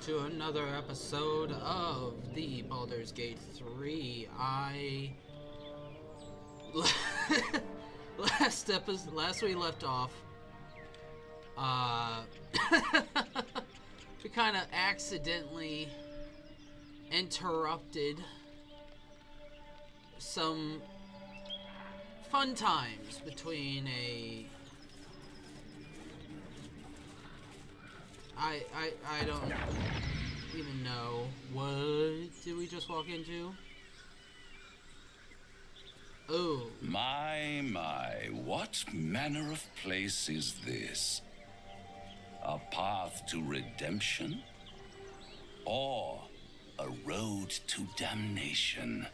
to another episode of the Baldur's Gate 3. Last we left off, we kind of accidentally interrupted some fun times between I don't even know. What did we just walk into? Oh. My, what manner of place is this? A path to redemption? Or a road to damnation?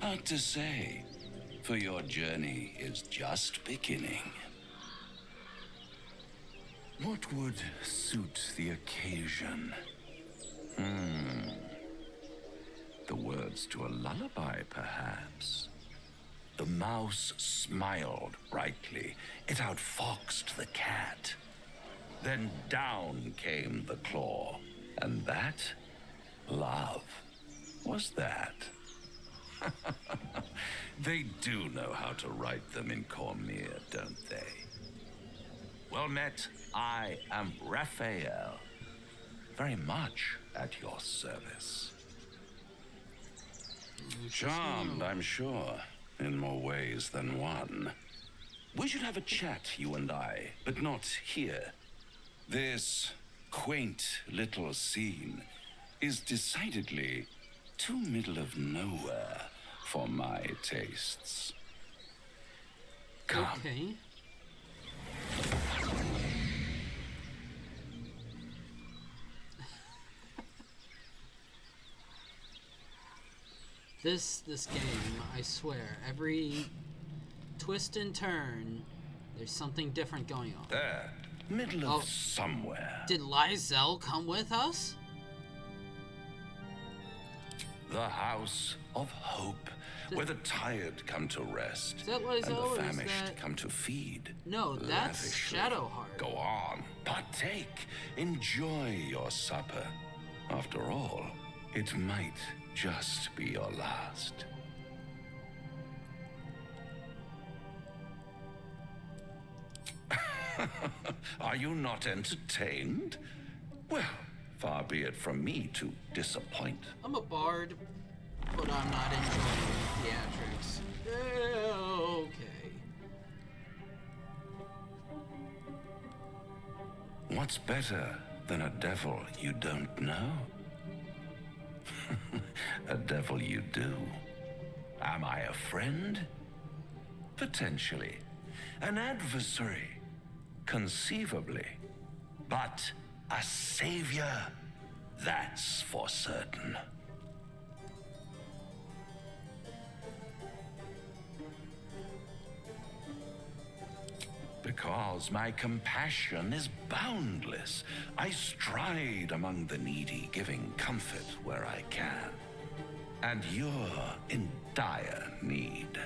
Hard to say, for your journey is just beginning. What would suit the occasion? The words to a lullaby, perhaps. The mouse smiled brightly. It outfoxed the cat. Then down came the claw. And that, love, was that. They do know how to write them in Cormier, don't they? Well met, I am Raphael. Very much at your service. Charmed, I'm sure, in more ways than one. We should have a chat, you and I, but not here. This quaint little scene is decidedly too middle of nowhere for my tastes. Come. Okay. This game, I swear, every twist and turn, there's something different going on. There, middle of somewhere. Did Lysel come with us? The House of Hope, where the tired come to rest, Is that and Lysel, the or is famished that... come to feed. No, that's lavishly. Shadowheart. Go on, partake, enjoy your supper. After all, it might just be your last. Are you not entertained? Well, far be it from me to disappoint. I'm a bard, but I'm not enjoying theatrics. Okay. What's better than a devil you don't know? A devil you do. Am I a friend? Potentially. An adversary? Conceivably. But a savior? That's for certain. Because my compassion is boundless. I stride among the needy, giving comfort where I can. And you're in dire need.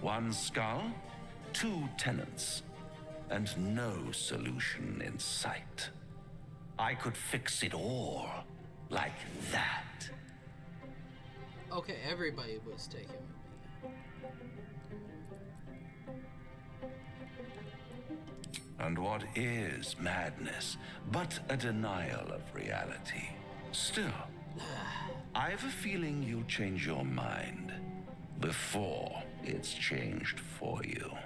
One skull, two tenants, and no solution in sight. I could fix it all like that. Okay, everybody was taken with me. And what is madness but a denial of reality? Still, I have a feeling you'll change your mind before it's changed for you.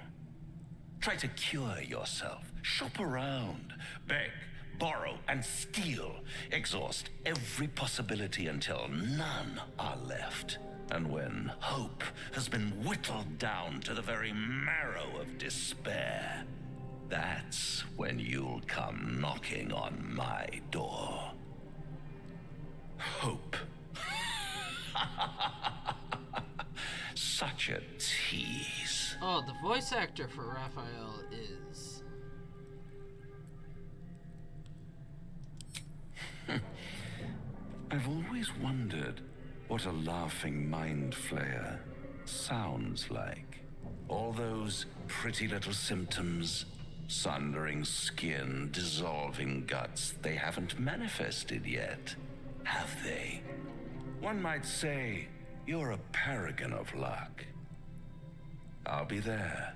Try to cure yourself, shop around, beg, borrow, and steal. Exhaust every possibility until none are left. And when hope has been whittled down to the very marrow of despair, that's when you'll come knocking on my door. Hope. Such a tease. Oh, the voice actor for Raphael is... I've always wondered what a laughing mind flayer sounds like. All those pretty little symptoms, Sundering skin, dissolving guts, they haven't manifested yet, have they? One might say you're a paragon of luck. I'll be there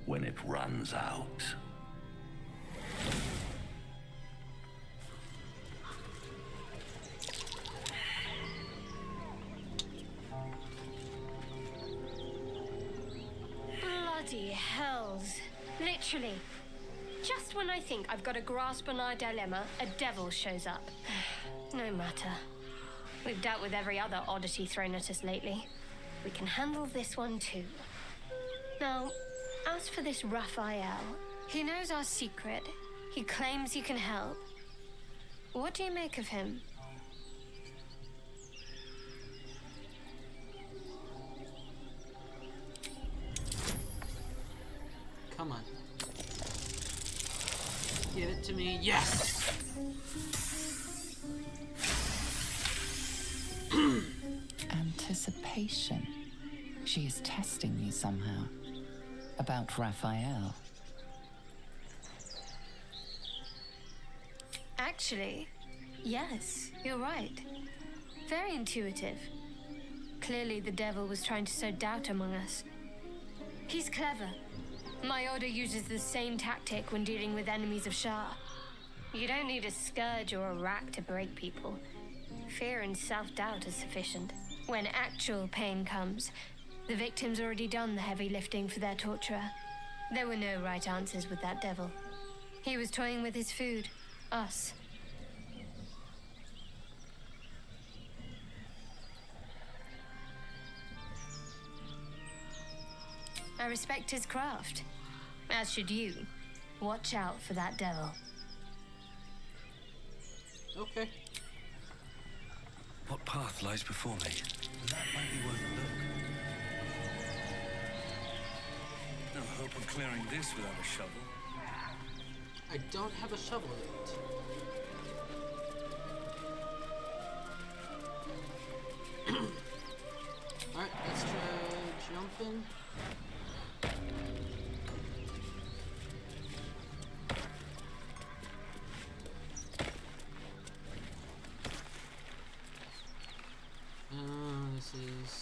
when it runs out. Bloody hells. Literally. Just when I think I've got a grasp on our dilemma, a devil shows up. No matter. We've dealt with every other oddity thrown at us lately. We can handle this one too. Now, as for this Raphael, he knows our secret. He claims he can help. What do you make of him? Come on. Give it to me. Yes! Anticipation. She is testing you somehow. About Raphael. Actually, yes, you're right. Very intuitive. Clearly the devil was trying to sow doubt among us. He's clever. My order uses the same tactic when dealing with enemies of Shah. You don't need a scourge or a rack to break people. Fear and self-doubt is sufficient. When actual pain comes, the victim's already done the heavy lifting for their torturer. There were no right answers with that devil. He was toying with his food, us. I respect his craft. As should you. Watch out for that devil. Okay. What path lies before me? That might be worth a look. No hope of clearing this without a shovel. I don't have a shovel yet. Alright, let's try jumping. This is...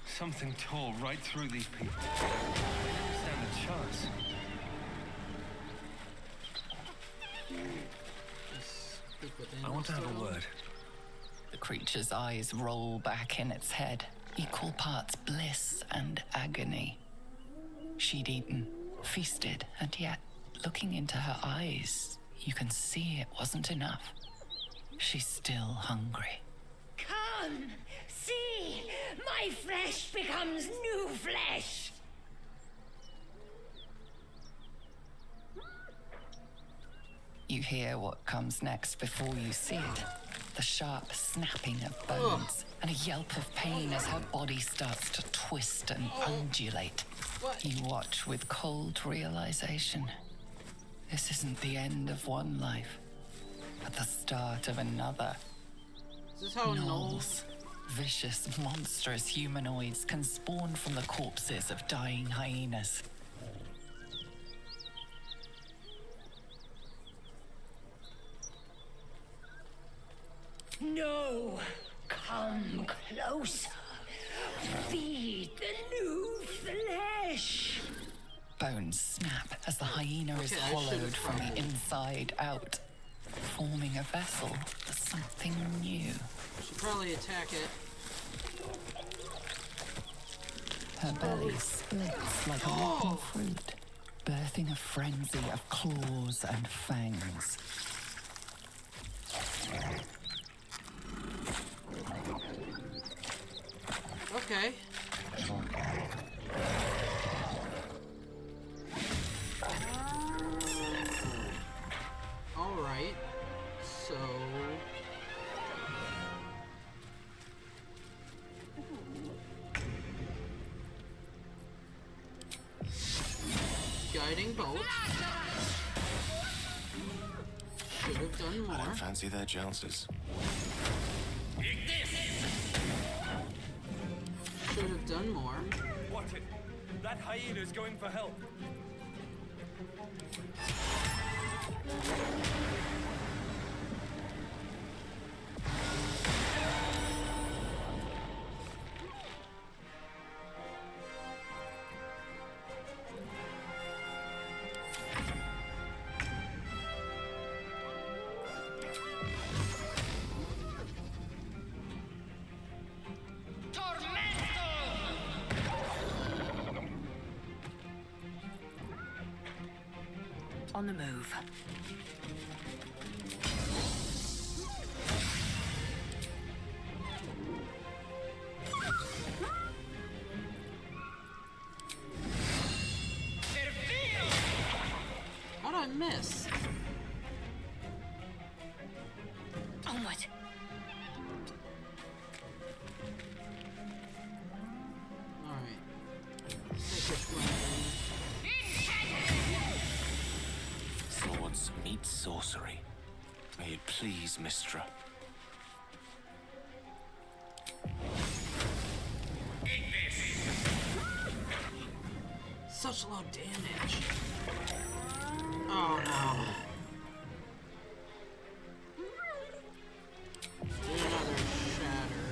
Something tore right through these people. I don't stand a chance. I want to have a word. The creature's eyes roll back in its head, equal parts bliss and agony. She'd eaten, feasted, and yet, looking into her eyes, you can see it wasn't enough. She's still hungry. Come, see, my flesh becomes new flesh. You hear what comes next before you see it. The sharp snapping of bones and a yelp of pain as her body starts to twist and undulate. You watch with cold realization. This isn't the end of one life, but the start of another. Is this how Gnolls, vicious, monstrous humanoids can spawn from the corpses of dying hyenas. No, come closer. Feed the new flesh. Bones snap as the hyena is hollowed from the inside out, forming a vessel for something new. Should probably attack it. Her belly splits like a rotten fruit, birthing a frenzy of claws and fangs. Okay. Alright. So... Guiding bolt. Should have done more. I don't fancy their chances. Should have done more. Watch it. That hyena's going for help. On the move. How'd I miss? Onward. Alright. Take a flame. Swords meet sorcery. May it please, Mistra. Such low damage. Oh no. Do another shatter.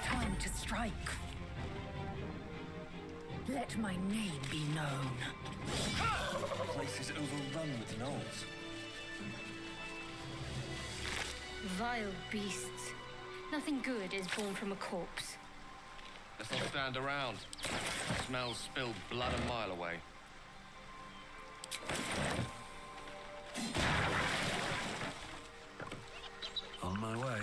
Time to strike. Let my name be known. The place is overrun with gnolls. Vile beasts. Nothing good is born from a corpse. Let's not stand around. Smells spilled blood a mile away. On my way.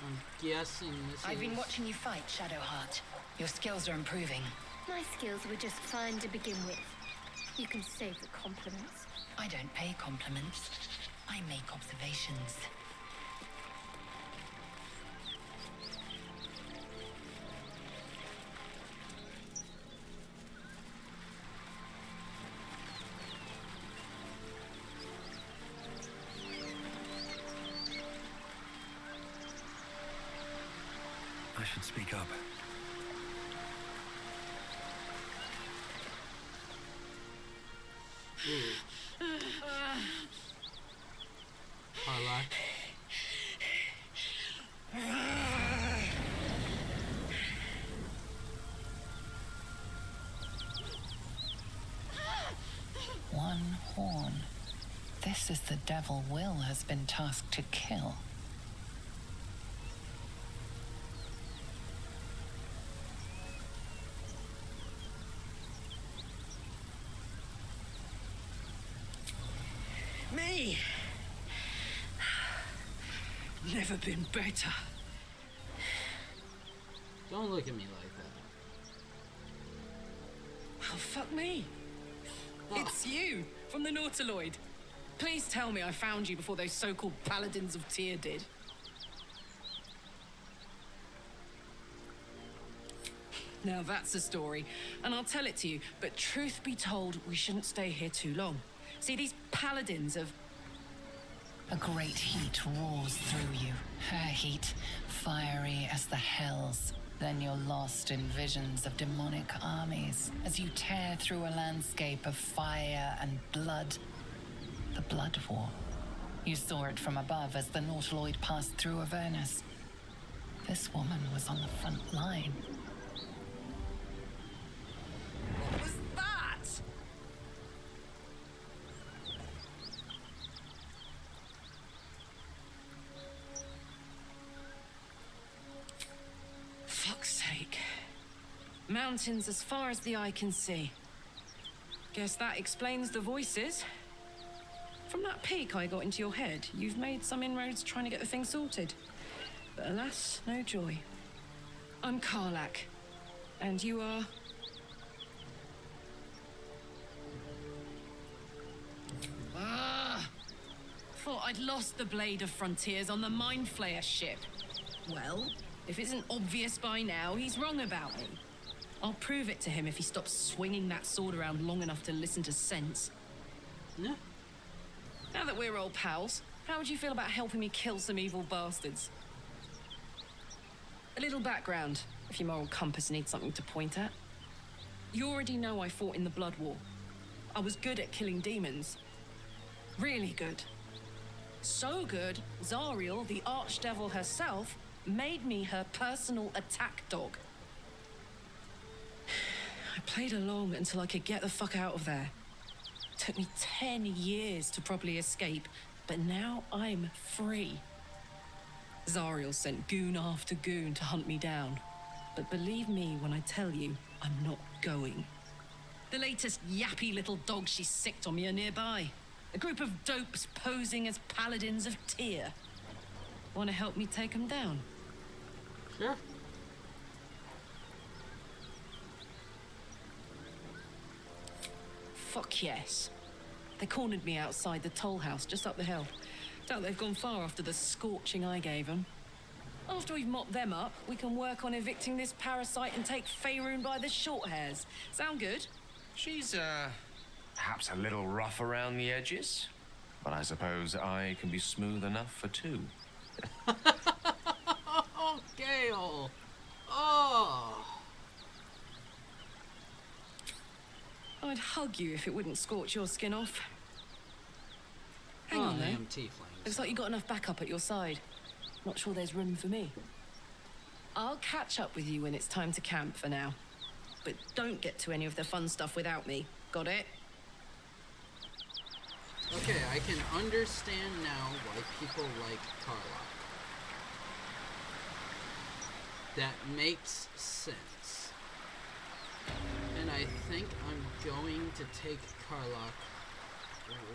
I'm guessing this I've been is- watching you fight, Shadowheart. Your skills are improving. My skills were just fine to begin with. You can save the compliments. I don't pay compliments. I make observations. I should speak up. Karlach. One horn. This is the devil Will has been tasked to kill. Me! Never been better. Don't look at me like that. Oh, fuck me. Oh. It's you, from the Nautiloid. Please tell me I found you before those so-called paladins of Tyr did. Now that's a story, and I'll tell it to you, but truth be told, we shouldn't stay here too long. See, these paladins of... A great heat roars through you. Her heat, fiery as the hells. Then you're lost in visions of demonic armies as you tear through a landscape of fire and blood. The Blood War. You saw it from above as the Nautiloid passed through Avernus. This woman was on the front line. What was that? Fuck's sake. Mountains as far as the eye can see. Guess that explains the voices. From that peek I got into your head, you've made some inroads trying to get the thing sorted. But alas, no joy. I'm Karlach. And you are... Thought I'd lost the Blade of Frontiers on the Mind Flayer ship. Well, if it isn't obvious by now, he's wrong about me. I'll prove it to him if he stops swinging that sword around long enough to listen to sense. Yeah. Now that we're old pals, how would you feel about helping me kill some evil bastards? A little background, if your moral compass needs something to point at. You already know I fought in the Blood War. I was good at killing demons. Really good. So good, Zariel, the archdevil herself, made me her personal attack dog. I played along until I could get the fuck out of there. Took me 10 years to properly escape, but now I'm free. Zariel sent goon after goon to hunt me down. But believe me when I tell you, I'm not going. The latest yappy little dogs she sicked on me are nearby. A group of dopes posing as paladins of Tyr. Want to help me take them down? Sure. Fuck yes. They cornered me outside the toll house just up the hill. Doubt they've gone far after the scorching I gave them. After we've mopped them up, we can work on evicting this parasite and take Faerun by the short hairs. Sound good? She's, perhaps a little rough around the edges, but I suppose I can be smooth enough for two. Oh, Gale! Oh! I'd hug you if it wouldn't scorch your skin off. Hang Well, on I there. am tiefling. Looks like you got enough backup at your side. Not sure there's room for me. I'll catch up with you when it's time to camp for now. But don't get to any of the fun stuff without me. Got it? Okay, I can understand now why people like Karlach. That makes sense. And I think I'm going to take Karlach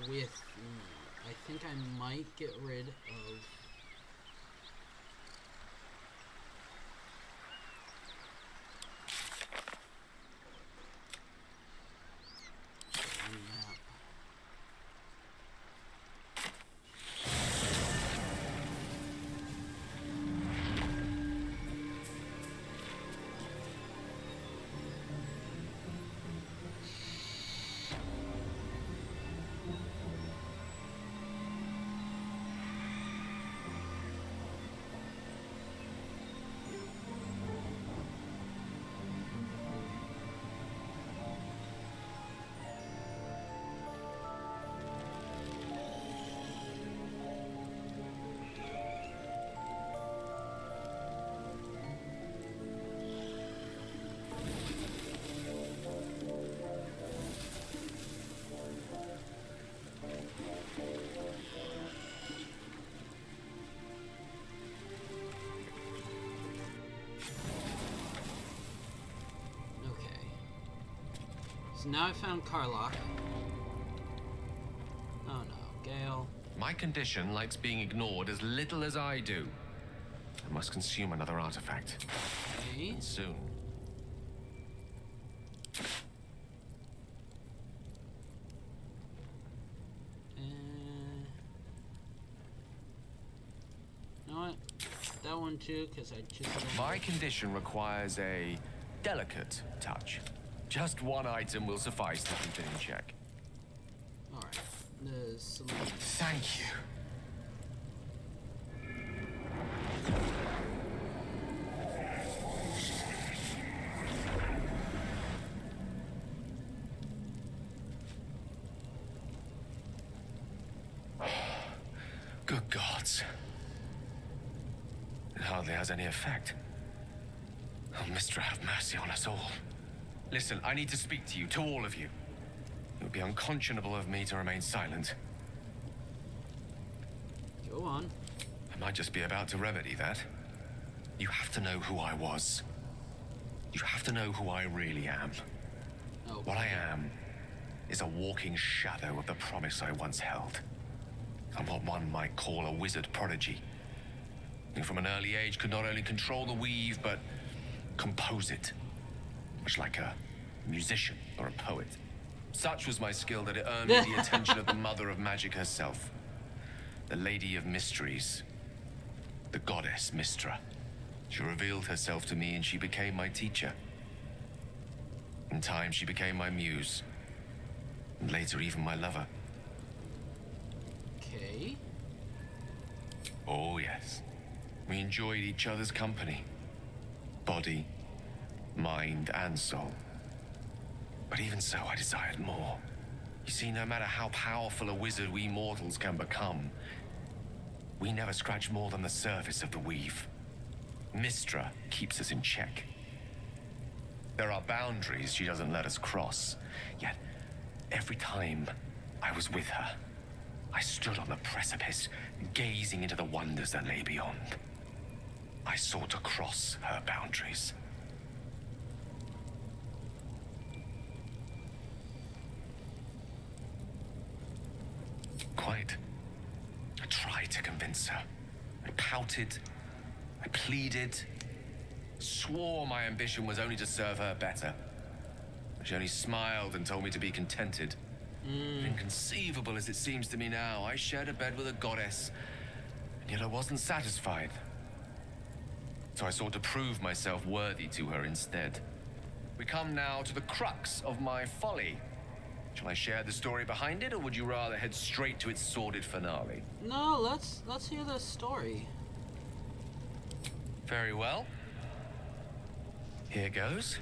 with me. I think I might get rid of... So now I found Karlach. Oh no, Gale. My condition likes being ignored as little as I do. I must consume another artifact. Okay. And soon. You know what? That one too, because I just... My condition requires a delicate touch. Just one item will suffice to keep it in check. Alright. The Selunite. Thank you. Good gods. It hardly has any effect. Oh, Mister, have mercy on us all. Listen, I need to speak to you, to all of you. It would be unconscionable of me to remain silent. Go on. I might just be about to remedy that. You have to know who I was. You have to know who I really am. Oh. What I am is a walking shadow of the promise I once held. I'm what one might call a wizard prodigy. Who from an early age could not only control the weave, but compose it. Much like a musician or a poet. Such was my skill that it earned me the attention of the mother of magic herself. The Lady of Mysteries. The goddess Mystra. She revealed herself to me and she became my teacher. In time, she became my muse. And later, even my lover. Okay. Oh, yes. We enjoyed each other's company. Body, mind, and soul. But even so, I desired more. You see, no matter how powerful a wizard we mortals can become, we never scratch more than the surface of the weave. Mystra keeps us in check. There are boundaries she doesn't let us cross. Yet, every time I was with her, I stood on the precipice, gazing into the wonders that lay beyond. I sought to cross her boundaries. Quite. I tried to convince her. I pouted. I pleaded. Swore my ambition was only to serve her better. She only smiled and told me to be contented. Inconceivable as it seems to me now, I shared a bed with a goddess, and yet I wasn't satisfied. So I sought to prove myself worthy to her instead. We come now to the crux of my folly. Shall I share the story behind it, or would you rather head straight to its sordid finale? No, let's hear the story. Very well. Here goes.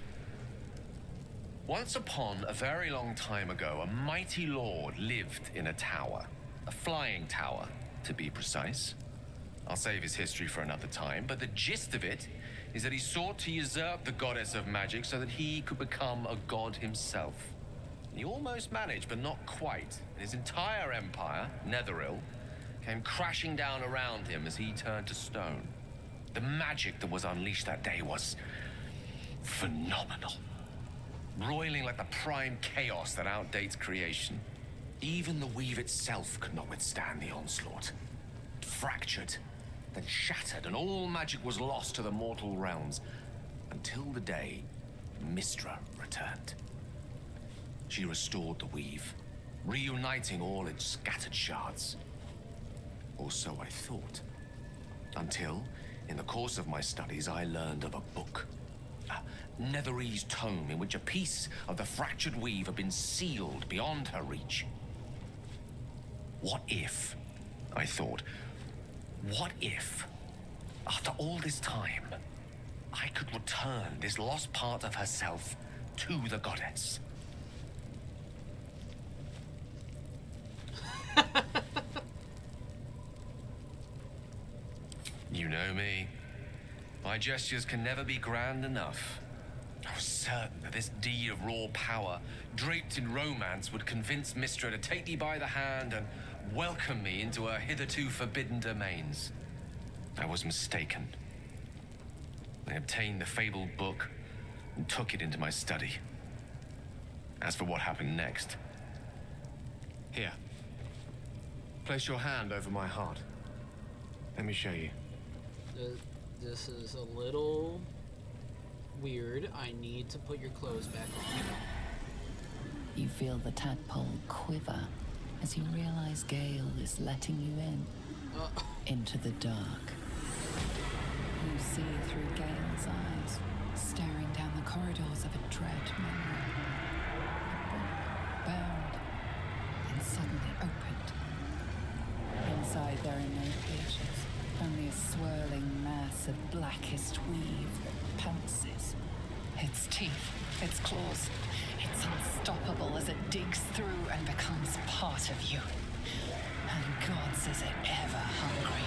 Once upon a very long time ago, a mighty lord lived in a tower. A flying tower, to be precise. I'll save his history for another time, but the gist of it is that he sought to usurp the goddess of magic so that he could become a god himself. He almost managed, but not quite. His entire empire, Netheril, came crashing down around him as he turned to stone. The magic that was unleashed that day was phenomenal. Roiling like the prime chaos that outdates creation. Even the weave itself could not withstand the onslaught. It fractured, then shattered, and all magic was lost to the mortal realms. Until the day Mystra returned. She restored the weave, reuniting all its scattered shards. Or so I thought. Until, in the course of my studies, I learned of a book. A Netherese tome in which a piece of the fractured weave had been sealed beyond her reach. What if, I thought, what if, after all this time, I could return this lost part of herself to the goddess? You know me. My gestures can never be grand enough. I was certain that this deed of raw power, draped in romance, would convince Mystra to take me by the hand and welcome me into her hitherto forbidden domains. I was mistaken. I obtained the fabled book and took it into my study. As for what happened next... Here. Place your hand over my heart. Let me show you. This is a little weird. I need to put your clothes back on. You feel the tadpole quiver as you realize Gale is letting you in. Into the dark. You see through Gale's eyes, staring down the corridors of a dread memory. A book bound and suddenly opened. Inside there are no pages, only a swirling mass of blackest weave that pounces. Its teeth, its claws, it's unstoppable as it digs through and becomes part of you. And gods, is it ever hungry.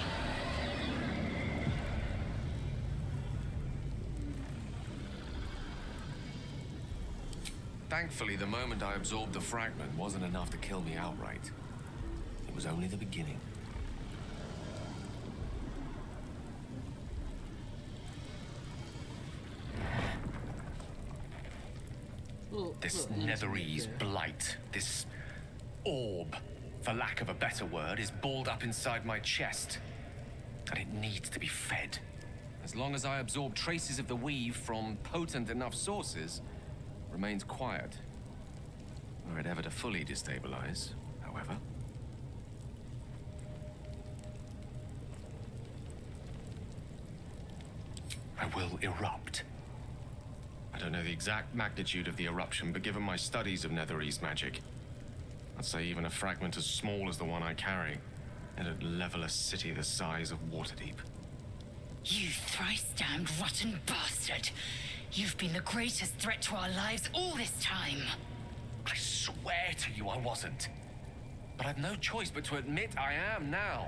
Thankfully, the moment I absorbed the fragment wasn't enough to kill me outright. It was only the beginning. This Netherese blight, this orb, for lack of a better word, is balled up inside my chest. And it needs to be fed. As long as I absorb traces of the weave from potent enough sources, it remains quiet. Were it ever to fully destabilize, however. I will erupt. I don't know the exact magnitude of the eruption, but given my studies of Netherese magic, I'd say even a fragment as small as the one I carry, it'd level a city the size of Waterdeep. You thrice-damned rotten bastard! You've been the greatest threat to our lives all this time! I swear to you I wasn't. But I've no choice but to admit I am now.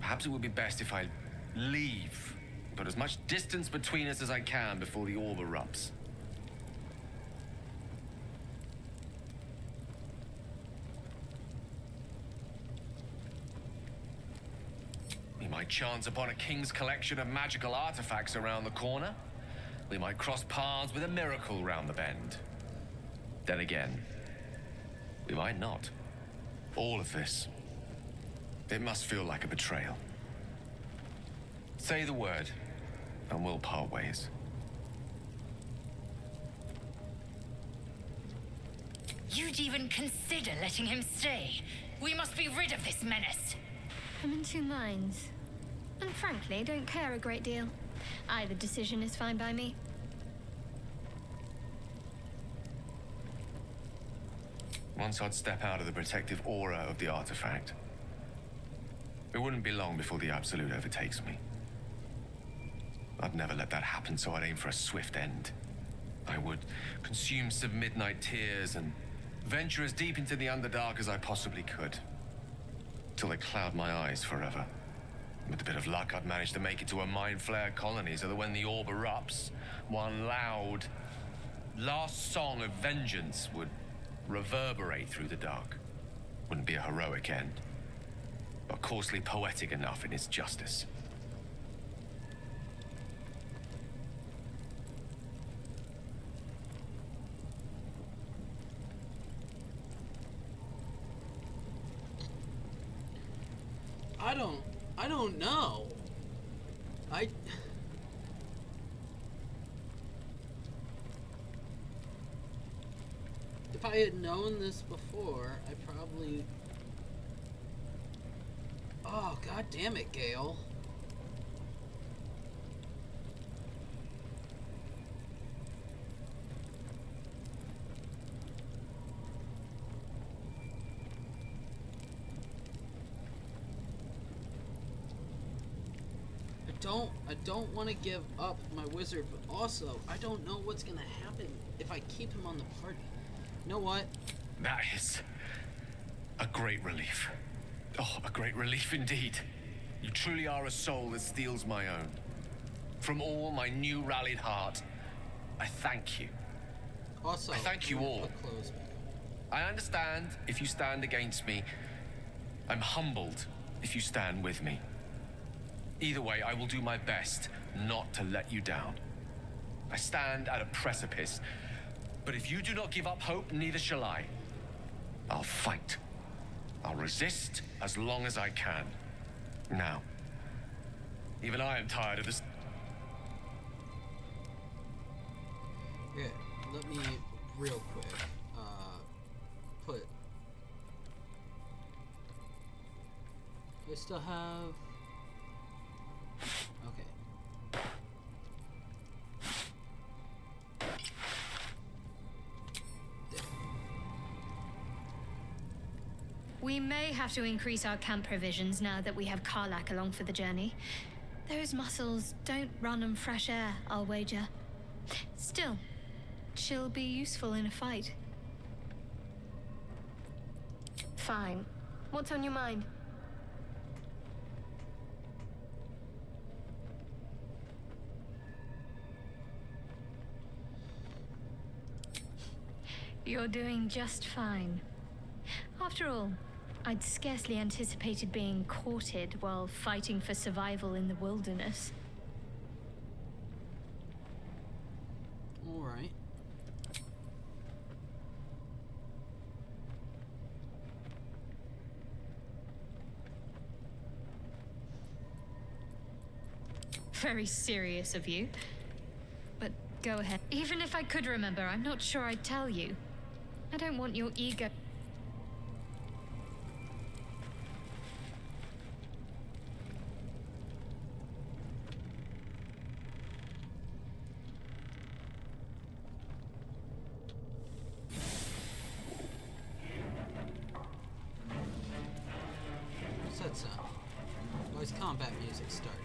Perhaps it would be best if I leave. Put as much distance between us as I can before the orb erupts. We might chance upon a king's collection of magical artifacts around the corner. We might cross paths with a miracle round the bend. Then again, we might not. All of this, it must feel like a betrayal. Say the word, and we'll part ways. You'd even consider letting him stay. We must be rid of this menace. I'm in two minds. And frankly, don't care a great deal. Either decision is fine by me. Once I'd step out of the protective aura of the artifact, it wouldn't be long before the Absolute overtakes me. I'd never let that happen, so I'd aim for a swift end. I would consume some midnight tears and venture as deep into the Underdark as I possibly could, till they cloud my eyes forever. With a bit of luck, I'd manage to make it to a mind flare colony so that when the orb erupts, one loud, last song of vengeance would reverberate through the dark. Wouldn't be a heroic end, but coarsely poetic enough in its justice. I don't know. If I had known this before, I probably... Oh, god damn it, Gale. I don't want to give up my wizard, but also, I don't know what's gonna happen if I keep him on the party. You know what? That is a great relief. Oh, a great relief indeed. You truly are a soul that steals my own. From all my new rallied heart, I thank you. Also, I thank you all. Clothes back on. I understand if you stand against me. I'm humbled if you stand with me. Either way, I will do my best not to let you down. I stand at a precipice, but if you do not give up hope, neither shall I. I'll fight. I'll resist as long as I can. Now, even I am tired of this. Here, let me real quick put. I still have. Okay. There. We may have to increase our camp provisions now that we have Karlach along for the journey. Those muscles don't run on fresh air, I'll wager. Still, she'll be useful in a fight. Fine. What's on your mind? You're doing just fine. After all, I'd scarcely anticipated being courted while fighting for survival in the wilderness. All right. Very serious of you. But go ahead. Even if I could remember, I'm not sure I'd tell you. I don't want your ego. Let's voice combat music start.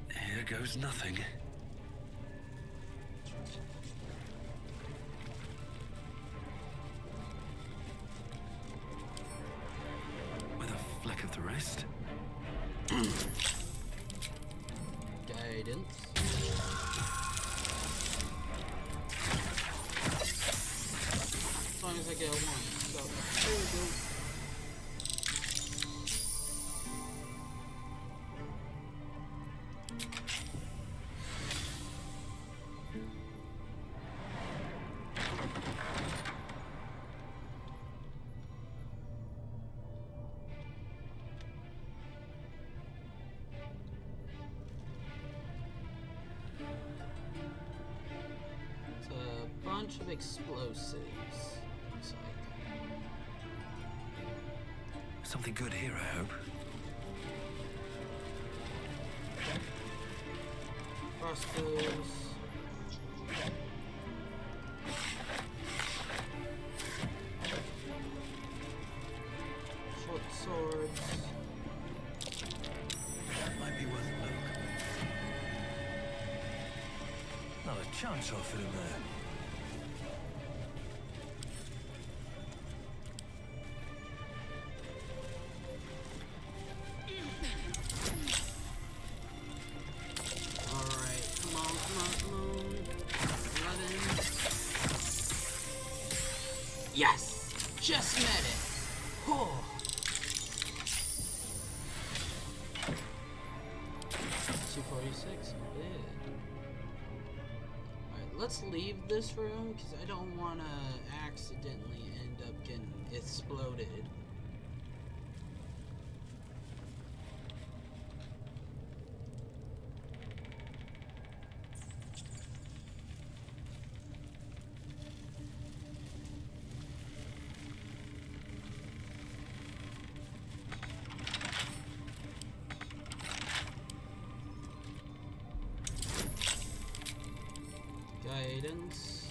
Here goes nothing. With a fleck of the rest. Guidance. As long as I get a 1. So, there we go. Bunch of explosives. Looks like. Something good here, I hope. Crossbows. Short swords. That might be worth a look. Not a chance I'll fit in there. Yes! Just met it! Oh. 246, not bad. Alright, let's leave this room, because I don't want to accidentally end up getting exploded. Guidance.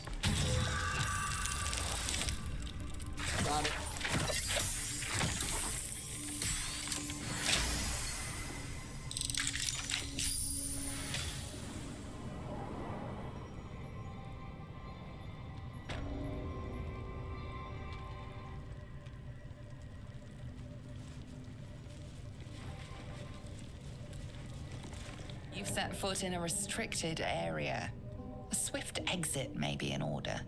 Got it. You've set foot in a restricted area. A swift exit may be in order.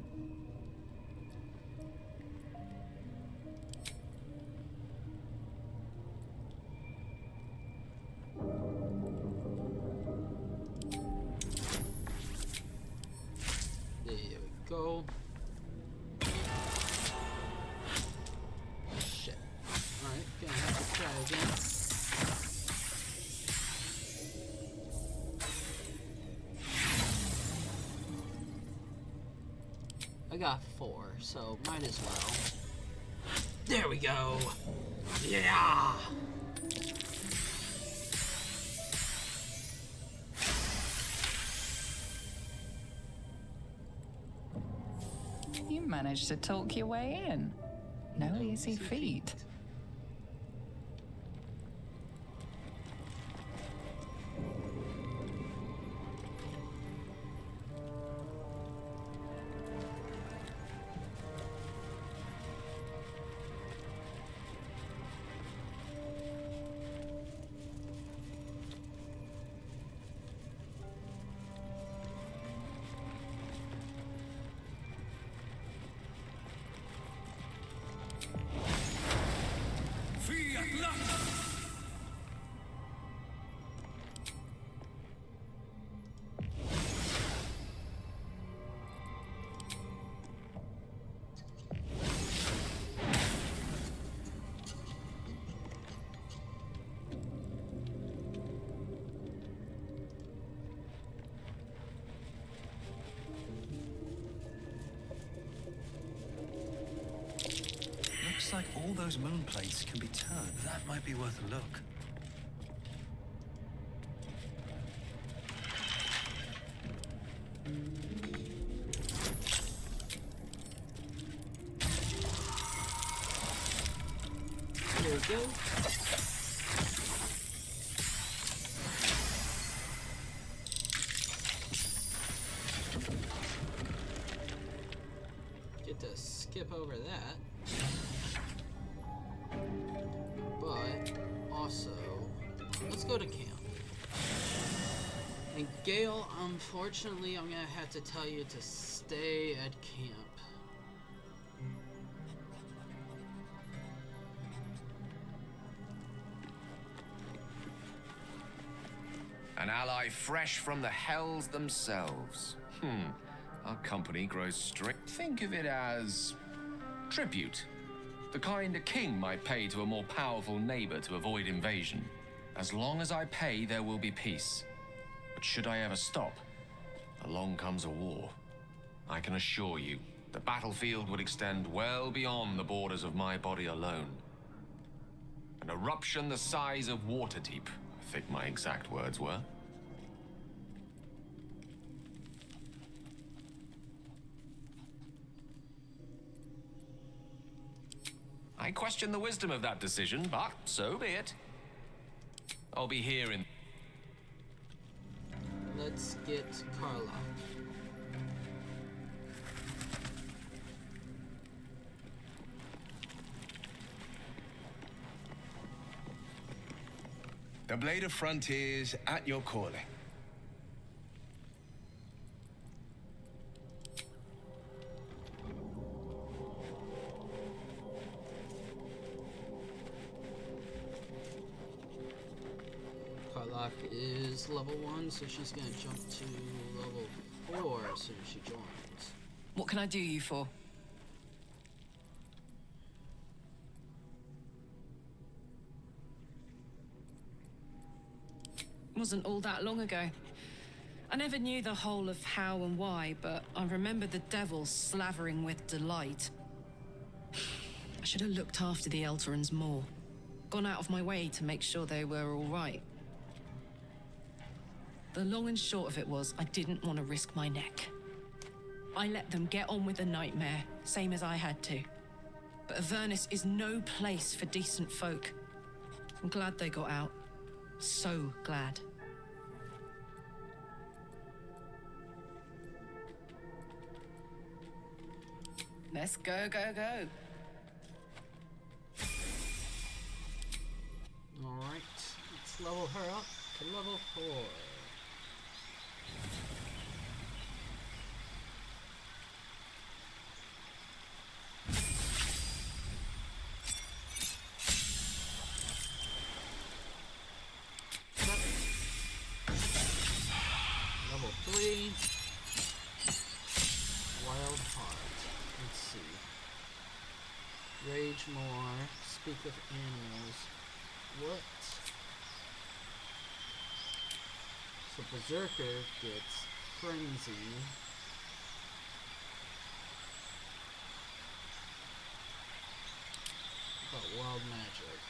There we go. Shit. Alright, gonna have to try again. I got 4, so might as well. There we go! Yeah! You managed to talk your way in. No easy feat. Looks like all those moon plates can be turned. That might be worth a look. we go. Get to skip over that. But also, let's go to camp. And Gale, unfortunately, I'm gonna have to tell you to stay at camp. An ally fresh from the hells themselves. Our company grows strict. Think of it as tribute. The kind a king might pay to a more powerful neighbor to avoid invasion. As long as I pay, there will be peace. But should I ever stop, along comes a war. I can assure you, the battlefield would extend well beyond the borders of my body alone. An eruption the size of Waterdeep, I think my exact words were. I question the wisdom of that decision, but so be it. I'll be here in... Let's get Karlach. The Blade of Frontiers at your calling. Karlach is level 1, so she's gonna jump to level 4 as soon as she joins. What can I do you for? Wasn't all that long ago. I never knew the whole of how and why, but I remember the devil slavering with delight. I should have looked after the Elterans more. Gone out of my way to make sure they were all right. The long and short of it was, I didn't want to risk my neck. I let them get on with the nightmare, same as I had to. But Avernus is no place for decent folk. I'm glad they got out. So glad. Let's go, go, go. Alright, let's level her up to level 4. Level 3. Wild Heart. Let's see. Rage more. Speak with animals. What? So Berserker gets Frenzy. What about Wild Magic?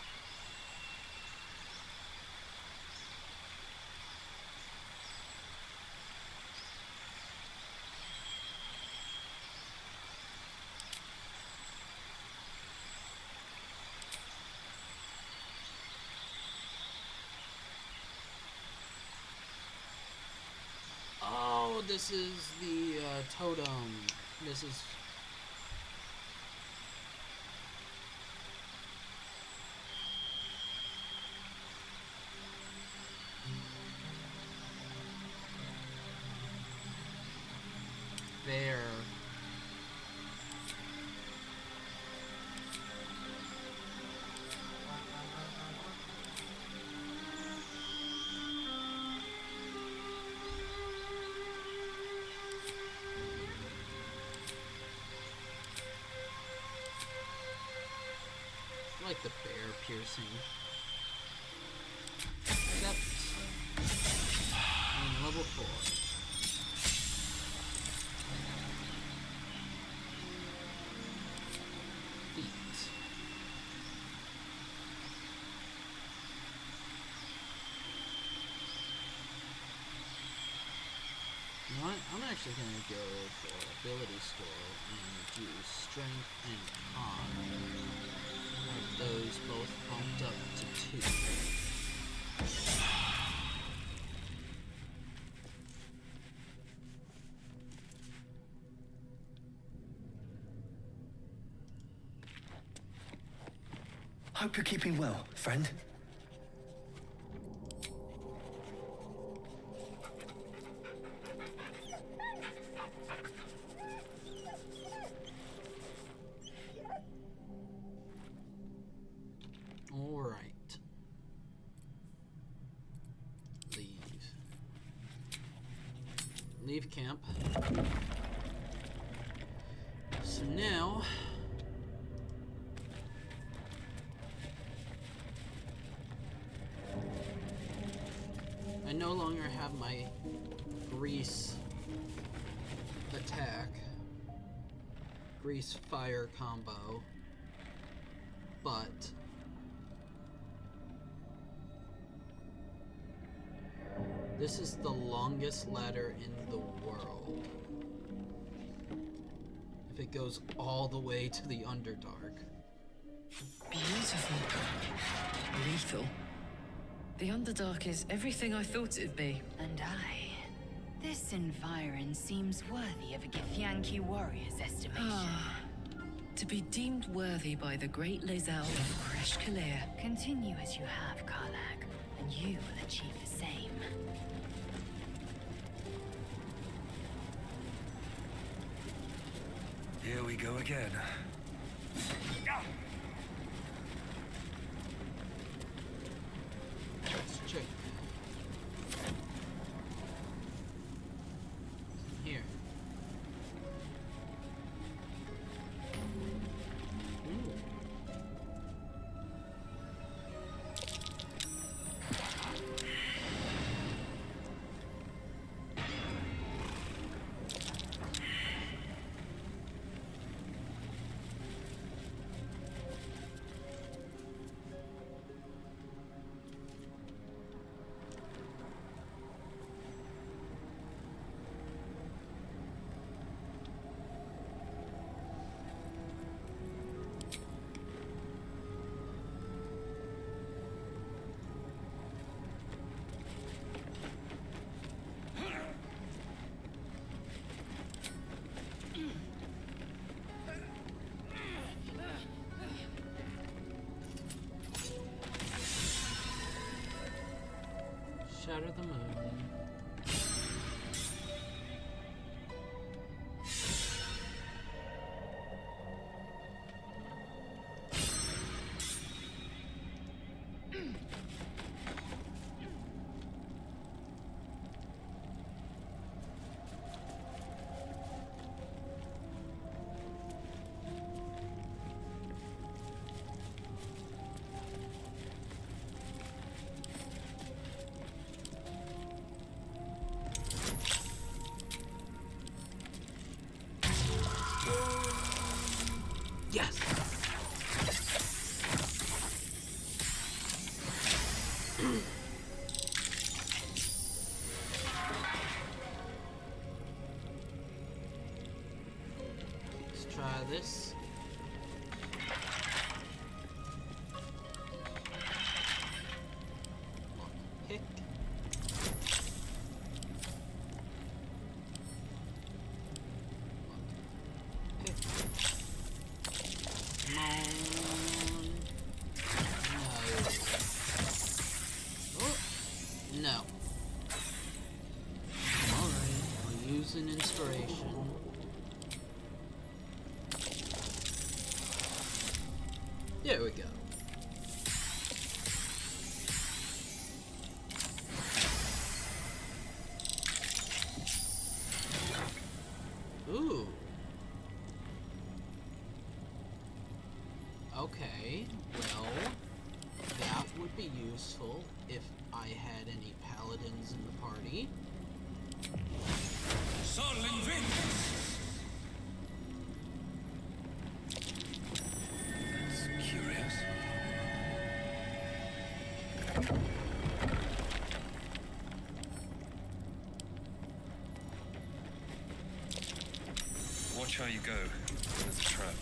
Oh, this is the totem. This is... there. I like the bear piercing. Except on level 4. Feet. You know what? I'm actually gonna go for ability score and do strength and con. those both bumped up to 2. Hope you're keeping well, friend. All right. Leave camp. So now I no longer have my grease attack, grease fire combo, but this is the longest ladder in the world. If it goes all the way to the Underdark. Beautiful. Lethal. The Underdark is everything I thought it'd be. And this environ seems worthy of a Githyanki warrior's estimation. To be deemed worthy by the great Lizelle of Kresh Kalir. Continue as you have, Karlach, and you will achieve the same. Here we go again. Let's check. Here. Ooh. Shatter the moon. Yes! Let's try this. Kick. Come on. No. Oh, no. Alright, we'll use an inspiration. There we go. Ooh. Okay, well, that would be useful if I had any paladins in the party. That's curious. Watch how you go. There's a trap.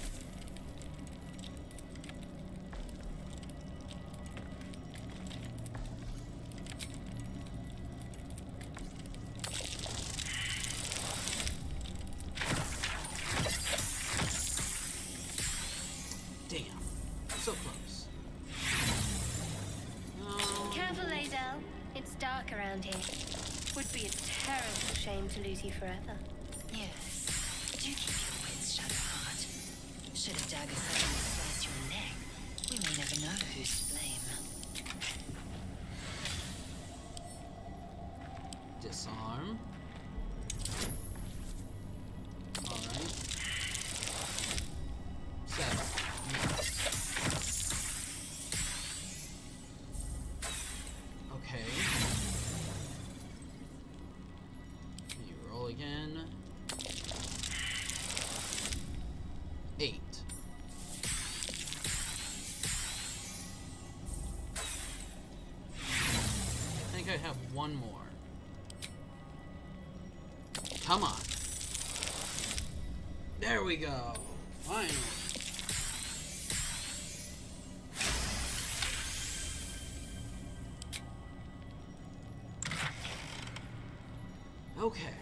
So close. Careful, Lazel. It's dark around here. Would be a terrible shame to lose you forever. Yes. Do keep your wits, Shadowheart. Should a dagger suddenly slice your leg, we may never know who's to blame. Disarm. Alright. 7. Okay. You roll again. 8. I think I have one more. Come on. There we go. Finally. Okay.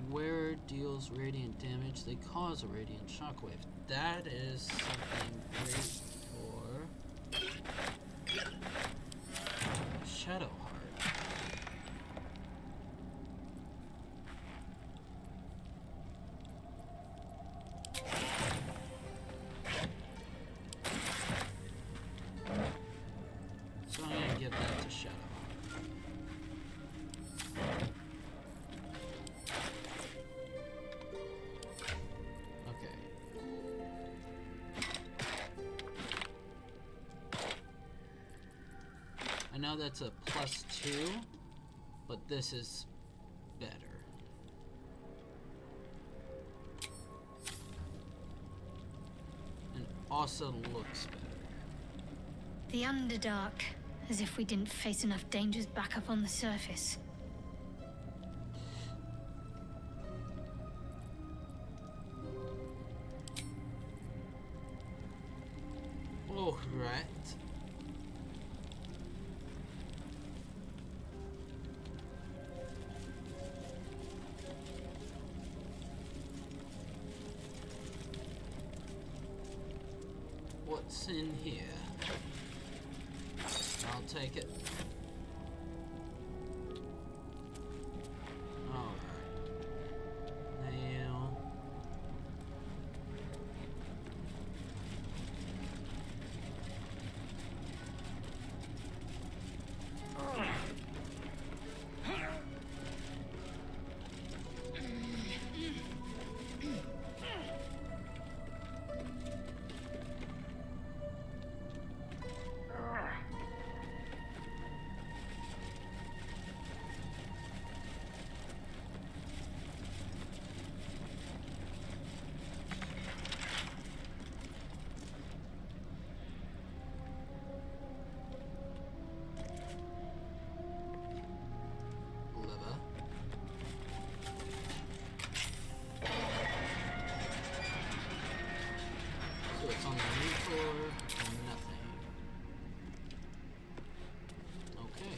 Wearer deals radiant damage. They cause a radiant shockwave. That is something great for Shadowheart. So I'm gonna give that to Shadowheart. Okay. I know that's a +2, but this is better. And also looks better. The Underdark, as if we didn't face enough dangers back up on the surface. Oh, right. What's in here? I'll take it. Alright. Nail. So it's on the new floor, nothing. Okay.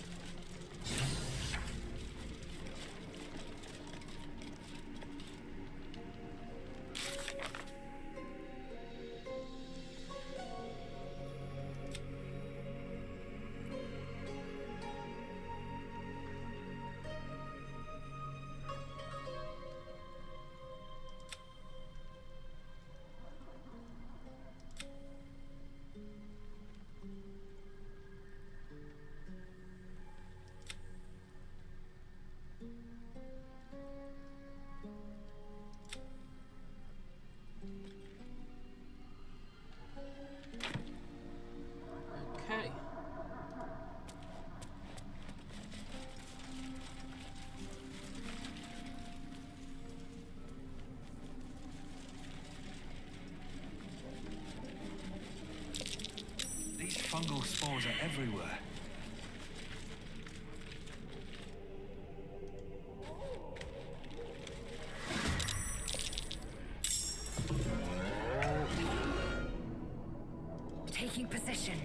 Okay. These fungal spores are everywhere. Taking position.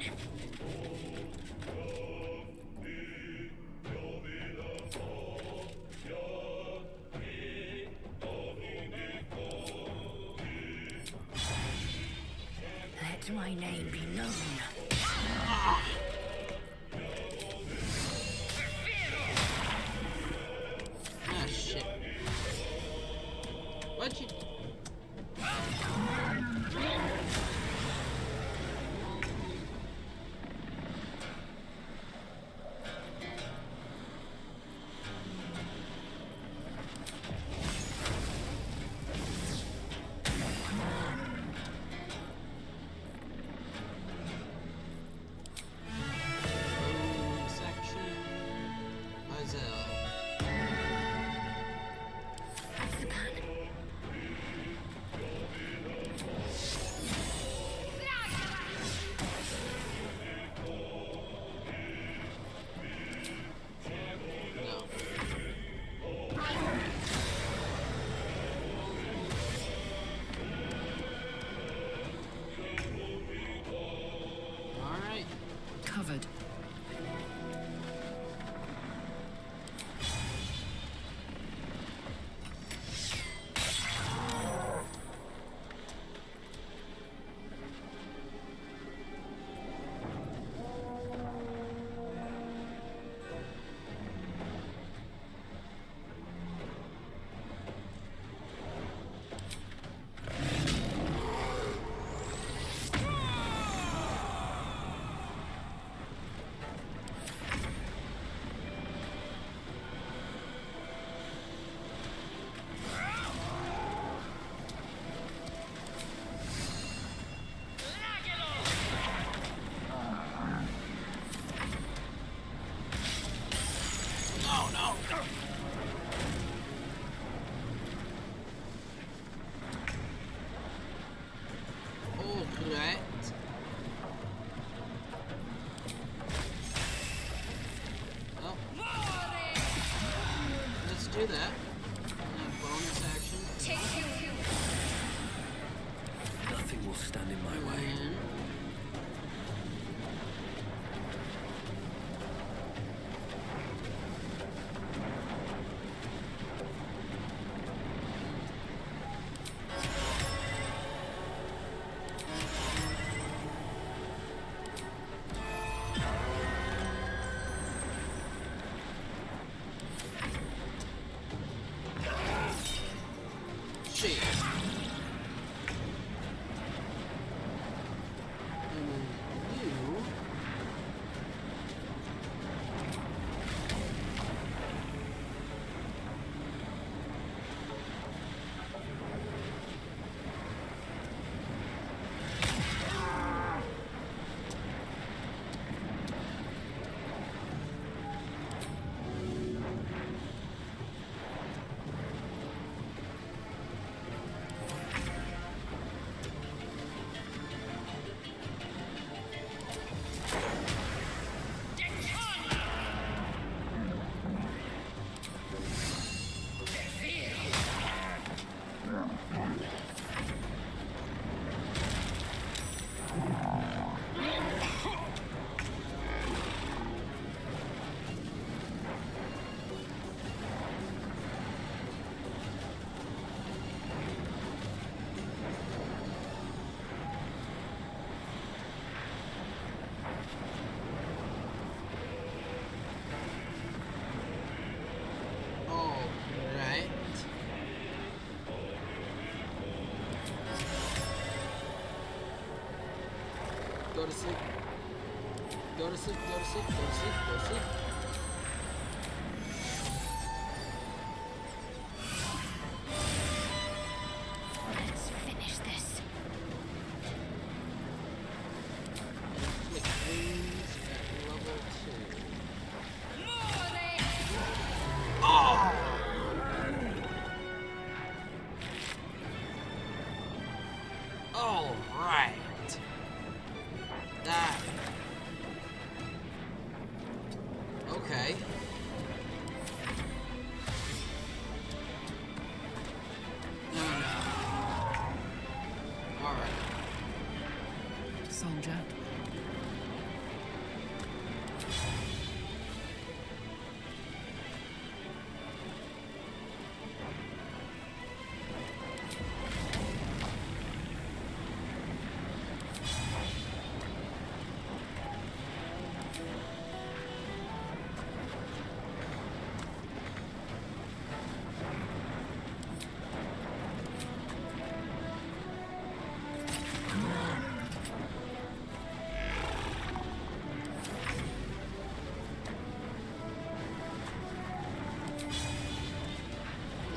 Let my name be known. Ah, shit. What'd you... Covered. Do that. Bonus action. Nothing will stand in my way. Go to sleep. Go to sleep, go to sleep, go to sleep, go to sleep. Let's finish this. Click wings at level 2. Oh! All right. That. Okay. No. All right. Soldier.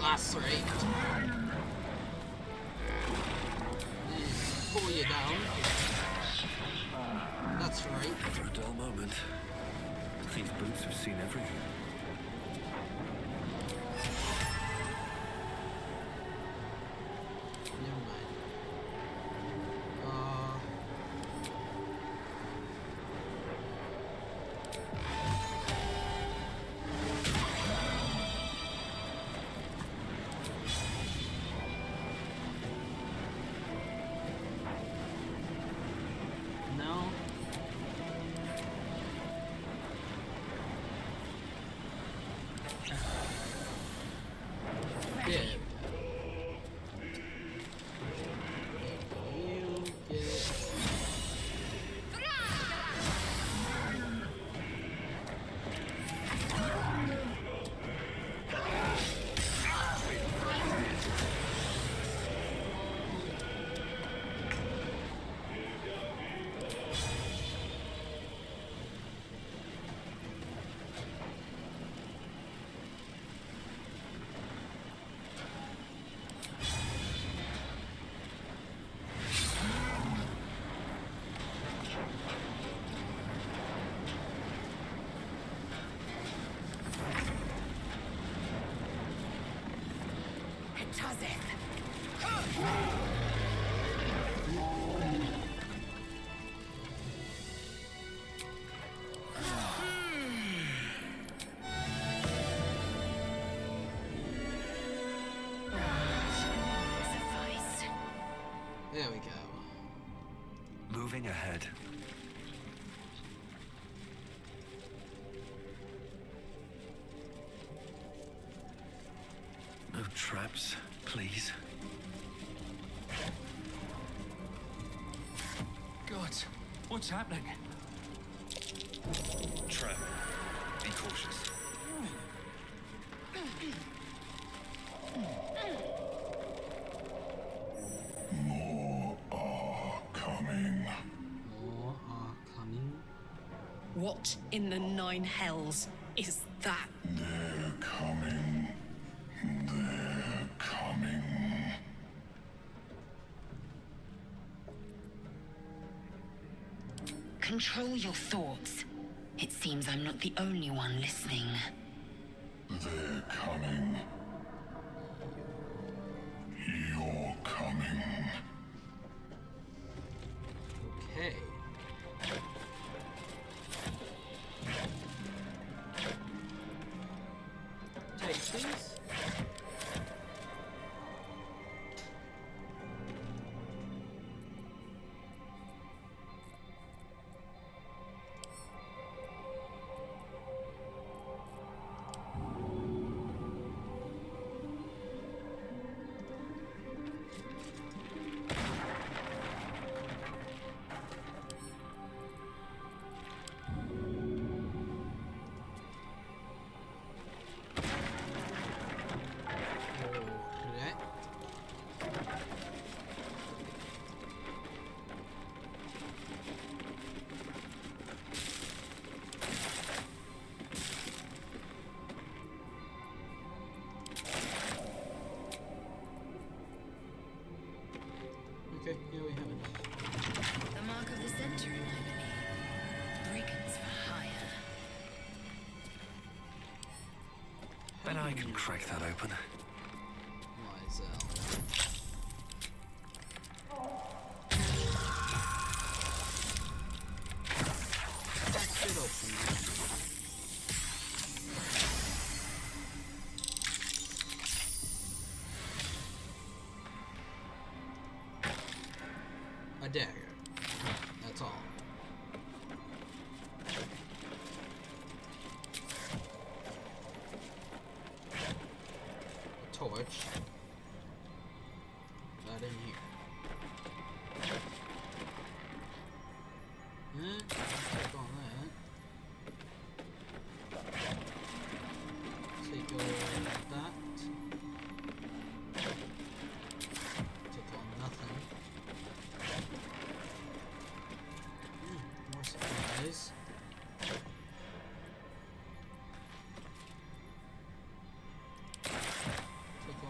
lacerate. And pull you down. That's right. For a dull moment. These boots have seen everything. Never mind. No. Yeah. You get. There we go. Moving ahead. No traps, please. God, what's happening? Trap. Be cautious. More are coming. More are coming. What in the nine hells is that? They're coming. They're coming. Control your thoughts. It seems I'm not the only one listening. They're coming. You're coming. Okay. Take these. Okay, here we have it. The mark of the century, I believe. Brigands for hire. Bet I can crack that open. Myself. Crack it open. A dagger. That's all. A torch. That in here. Take on that. Take all that. Take on nothing. More supplies. Take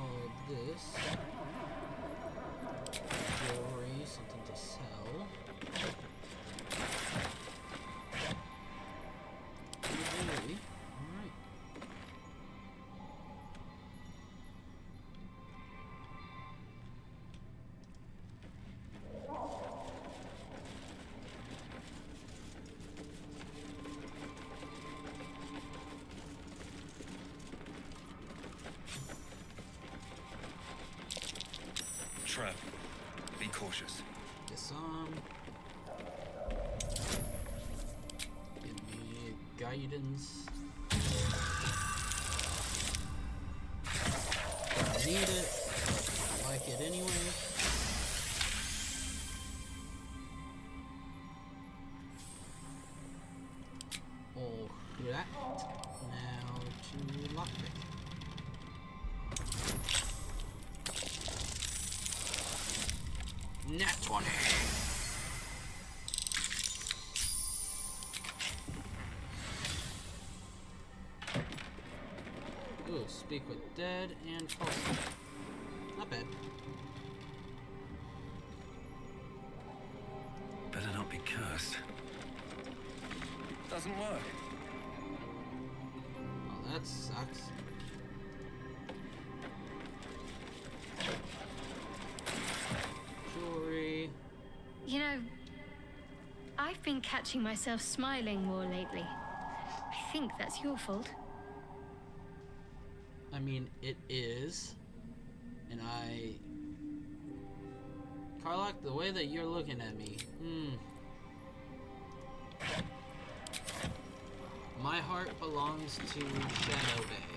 trap. Be cautious. Disarm. Give me guidance. Don't need it. Like it anyway. Alright. Now to lockpick. Nat 20! Ooh, speak with dead and false. Not bad. Better not be cursed. Doesn't work. Oh, that sucks. Jewelry. You know, I've been catching myself smiling more lately. I think that's your fault. I mean, it is. And Karlach, the way that you're looking at me, My heart belongs to Shadow Bay.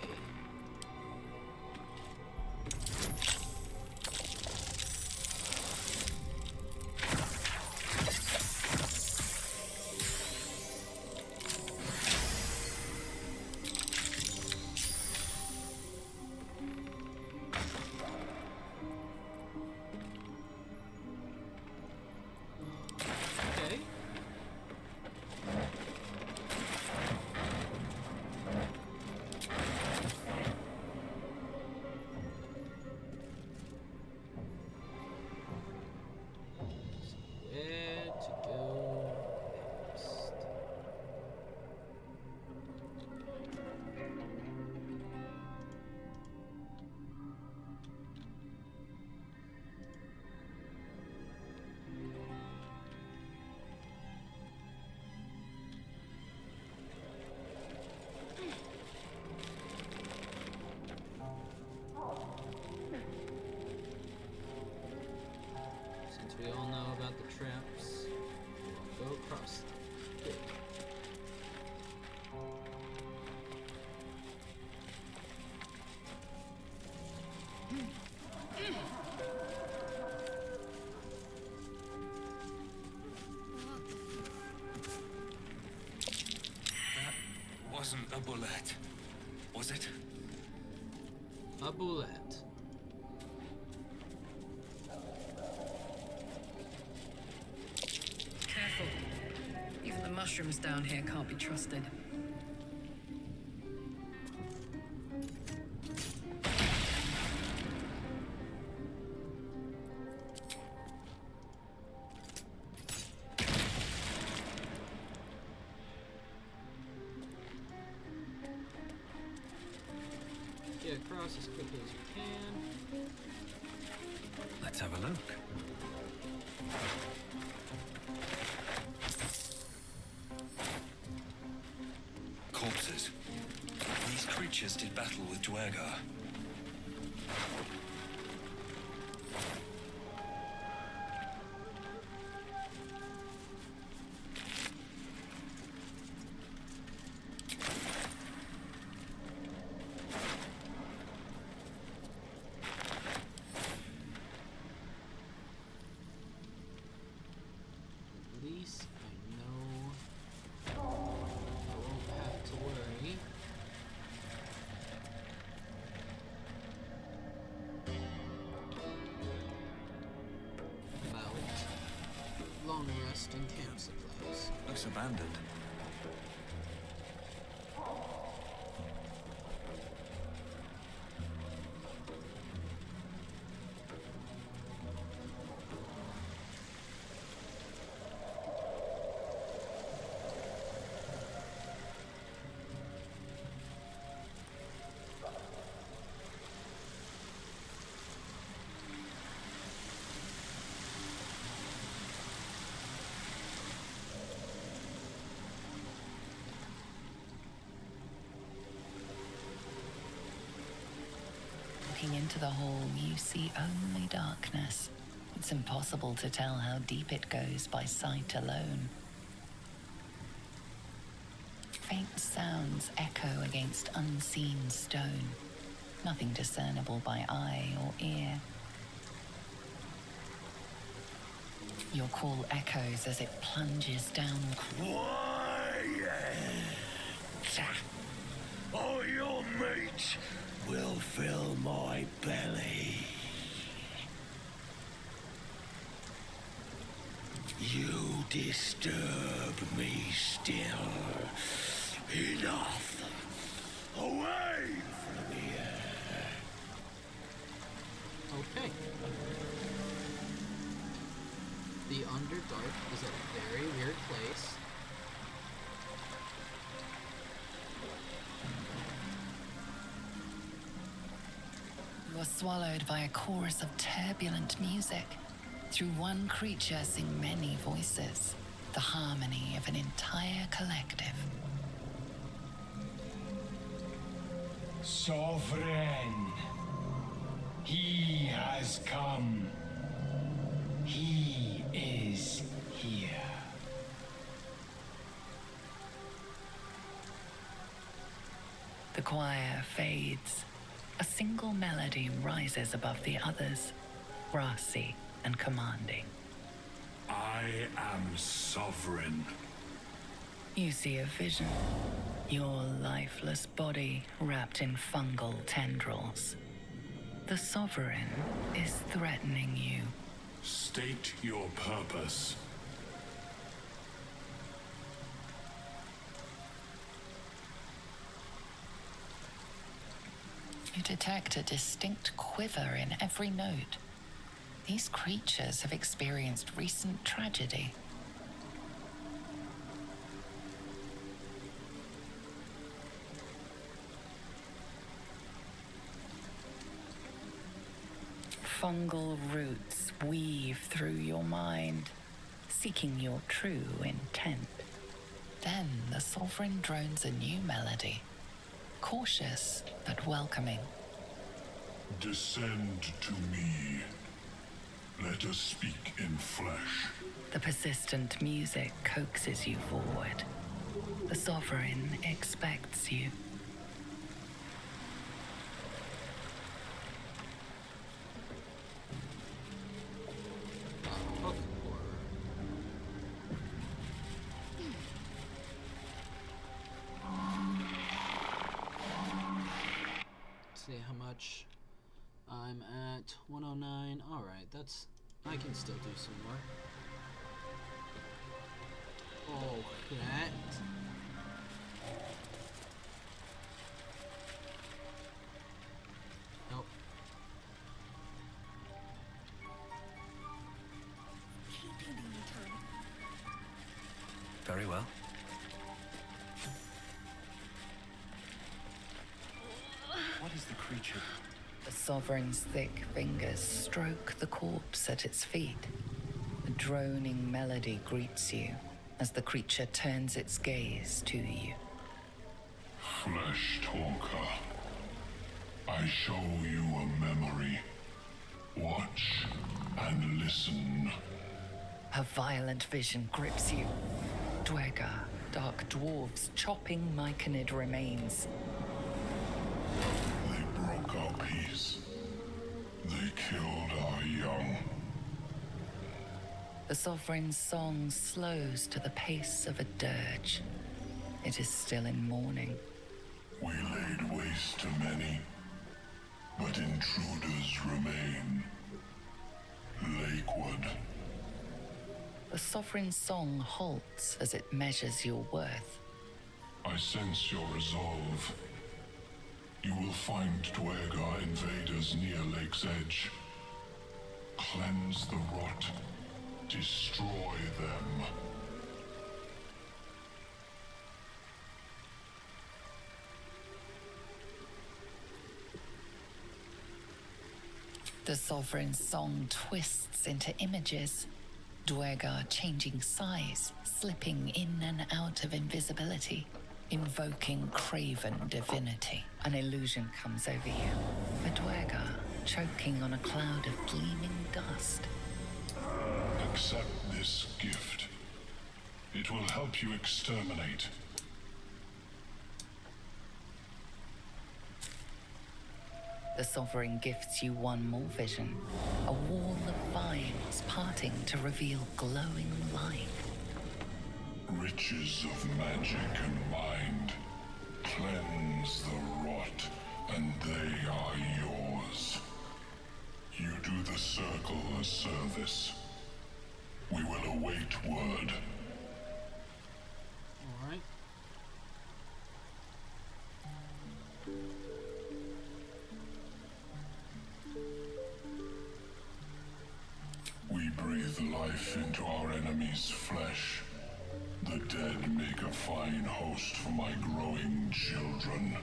Okay. Where to go next? Since we all know about the traps, we'll go across them. Good. That wasn't a bullet, was it? A bullet. Careful. Even the mushrooms down here can't be trusted. Get across as quickly as you can. Let's have a look. Corpses. These creatures did battle with Duergar. At least I know I won't have to worry. About long rest and camp supplies. Looks abandoned. Looking into the hole, you see only darkness. It's impossible to tell how deep it goes by sight alone. Faint sounds echo against unseen stone, nothing discernible by eye or ear. Your call echoes as it plunges down. Quiet! Or your meat will fill my belly. You disturb me still. Enough! Away from here! Okay. The Underdark is a very weird place. You are swallowed by a chorus of turbulent music. Through one creature sing many voices, the harmony of an entire collective. Sovereign, he has come. He is here. The choir fades. A single melody rises above the others, brassy and commanding. I am sovereign. You see a vision. Your lifeless body wrapped in fungal tendrils. The Sovereign is threatening you. State your purpose. You detect a distinct quiver in every note. These creatures have experienced recent tragedy. Fungal roots weave through your mind, seeking your true intent. Then the Sovereign drones a new melody, cautious but welcoming. Descend to me. Let us speak in flesh. The persistent music coaxes you forward. The Sovereign expects you. See how much I'm at. 109. Alright, that's... I can still do some more. Oh, that. Nope. Very well. What is the creature? The Sovereign's thick fingers stroke the corpse at its feet. A droning melody greets you as the creature turns its gaze to you. Flesh talker. I show you a memory. Watch and listen. A violent vision grips you. Dwegar, dark dwarves chopping myconid remains. They broke our peace. They killed our young. The Sovereign's song slows to the pace of a dirge. It is still in mourning. We laid waste to many, but intruders remain. Lakeward. The Sovereign's song halts as it measures your worth. I sense your resolve. You will find Dwegar invaders near Lake's Edge. Cleanse the rot. Destroy them. The Sovereign's song twists into images. Dwegar changing size, slipping in and out of invisibility, invoking craven divinity. An illusion comes over you. For Dwegar, choking on a cloud of gleaming dust. Accept this gift. It will help you exterminate. The Sovereign gifts you one more vision. A wall of vines parting to reveal glowing light. Riches of magic and mind. Cleanse the rot, and they are yours. You do the circle a service. We will await word. Alright. We breathe life into our enemy's flesh. The dead make a fine host for my growing children.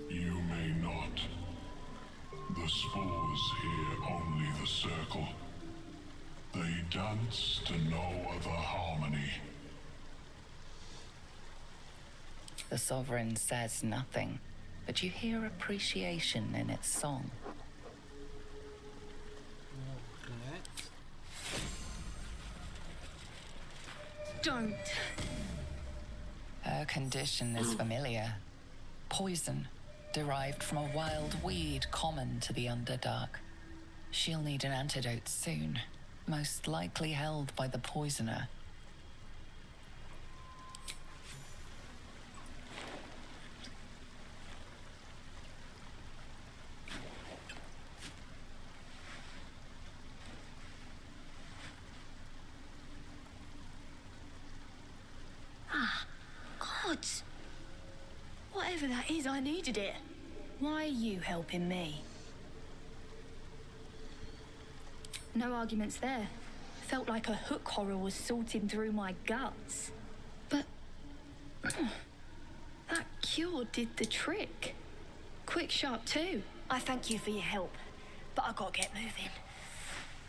You may not. The spores hear only the circle. They dance to no other harmony. The Sovereign says nothing, but you hear appreciation in its song. Don't. Her condition is familiar. Poison, derived from a wild weed common to the Underdark. She'll need an antidote soon, most likely held by the poisoner. Gods! Whatever that is, I needed it. Why are you helping me? No arguments there. Felt like a hook horror was sorting through my guts. But that cure did the trick. Quick, sharp too. I thank you for your help, but I gotta get moving.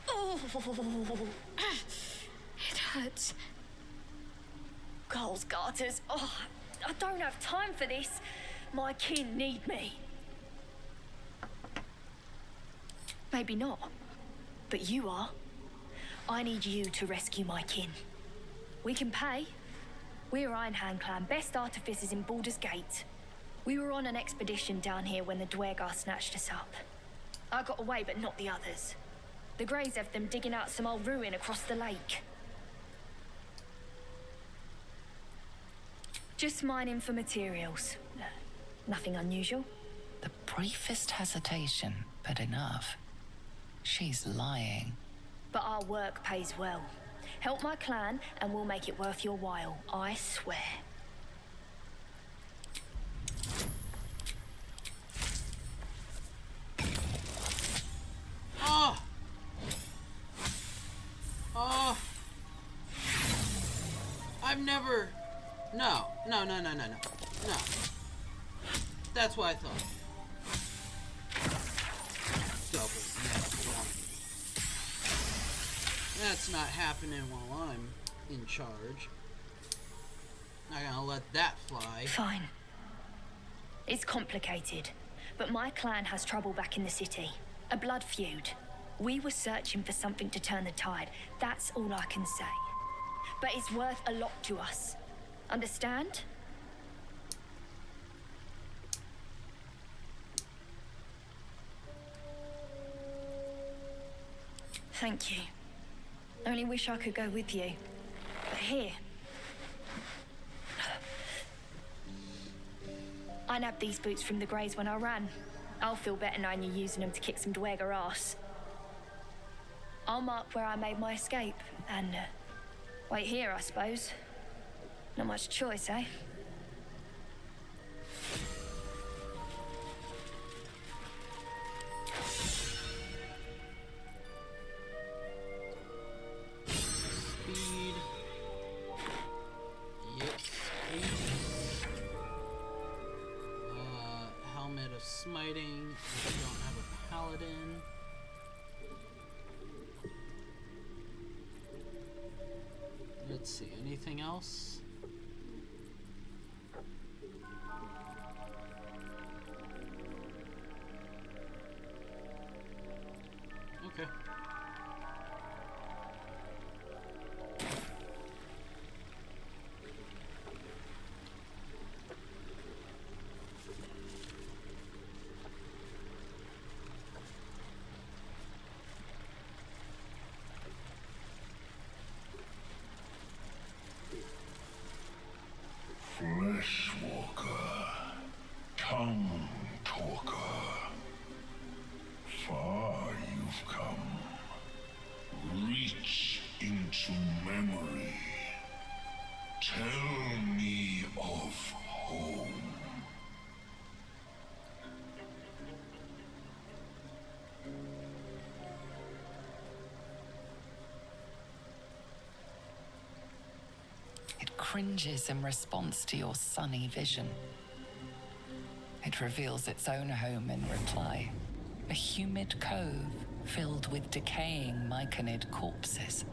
Oh, it hurts. Gnolls, garters. Oh, I don't have time for this. My kin need me. Maybe not, but you are. I need you to rescue my kin. We can pay. We're Ironhand Clan, best artificers in Baldur's Gate. We were on an expedition down here when the Dwergar snatched us up. I got away, but not the others. The Greys have them digging out some old ruin across the lake. Just mining for materials. Nothing unusual. The briefest hesitation, but enough. She's lying. But our work pays well. Help my clan and we'll make it worth your while, I swear. Oh! Oh! I've never... No. That's what I thought. Double net one. That's not happening while I'm in charge. Not gonna let that fly. Fine. It's complicated, but my clan has trouble back in the city. A blood feud. We were searching for something to turn the tide. That's all I can say. But it's worth a lot to us. Understand? Thank you. Only wish I could go with you. But here. I nabbed these boots from the Greys when I ran. I'll feel better knowing you're using them to kick some Dwergar ass. I'll mark where I made my escape, and wait here, I suppose. Not much choice, eh? Speed. Yes. Helmet of Smiting. We don't have a paladin. Let's see, anything else? Okay. Fleshwalker, tongue talker, far you've come. Reach into memory. Tell me of home. It cringes in response to your sunny vision. It reveals its own home in reply. A humid cove filled with decaying myconid corpses.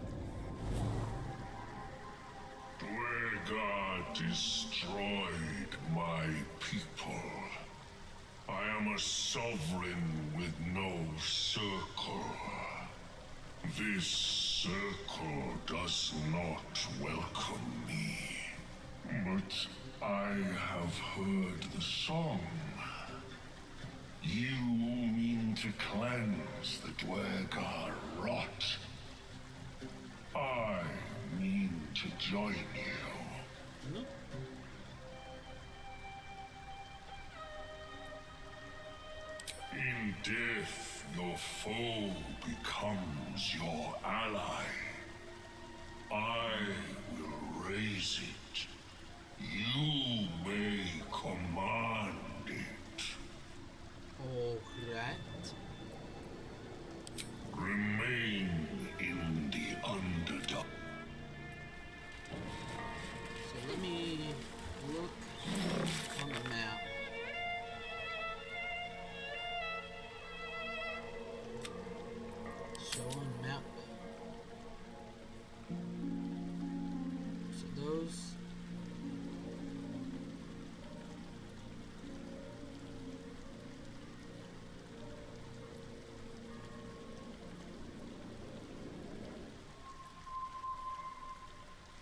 Dwegar destroyed my people. I am a sovereign with no circle. This circle does not welcome me. But I have heard the song. You mean to cleanse the Dwegar rot. I mean to join you. In death, your foe becomes your ally. I will raise it. You may command it. Alright. Remain in the Underdark. So let me look on the map. Show on map. So those.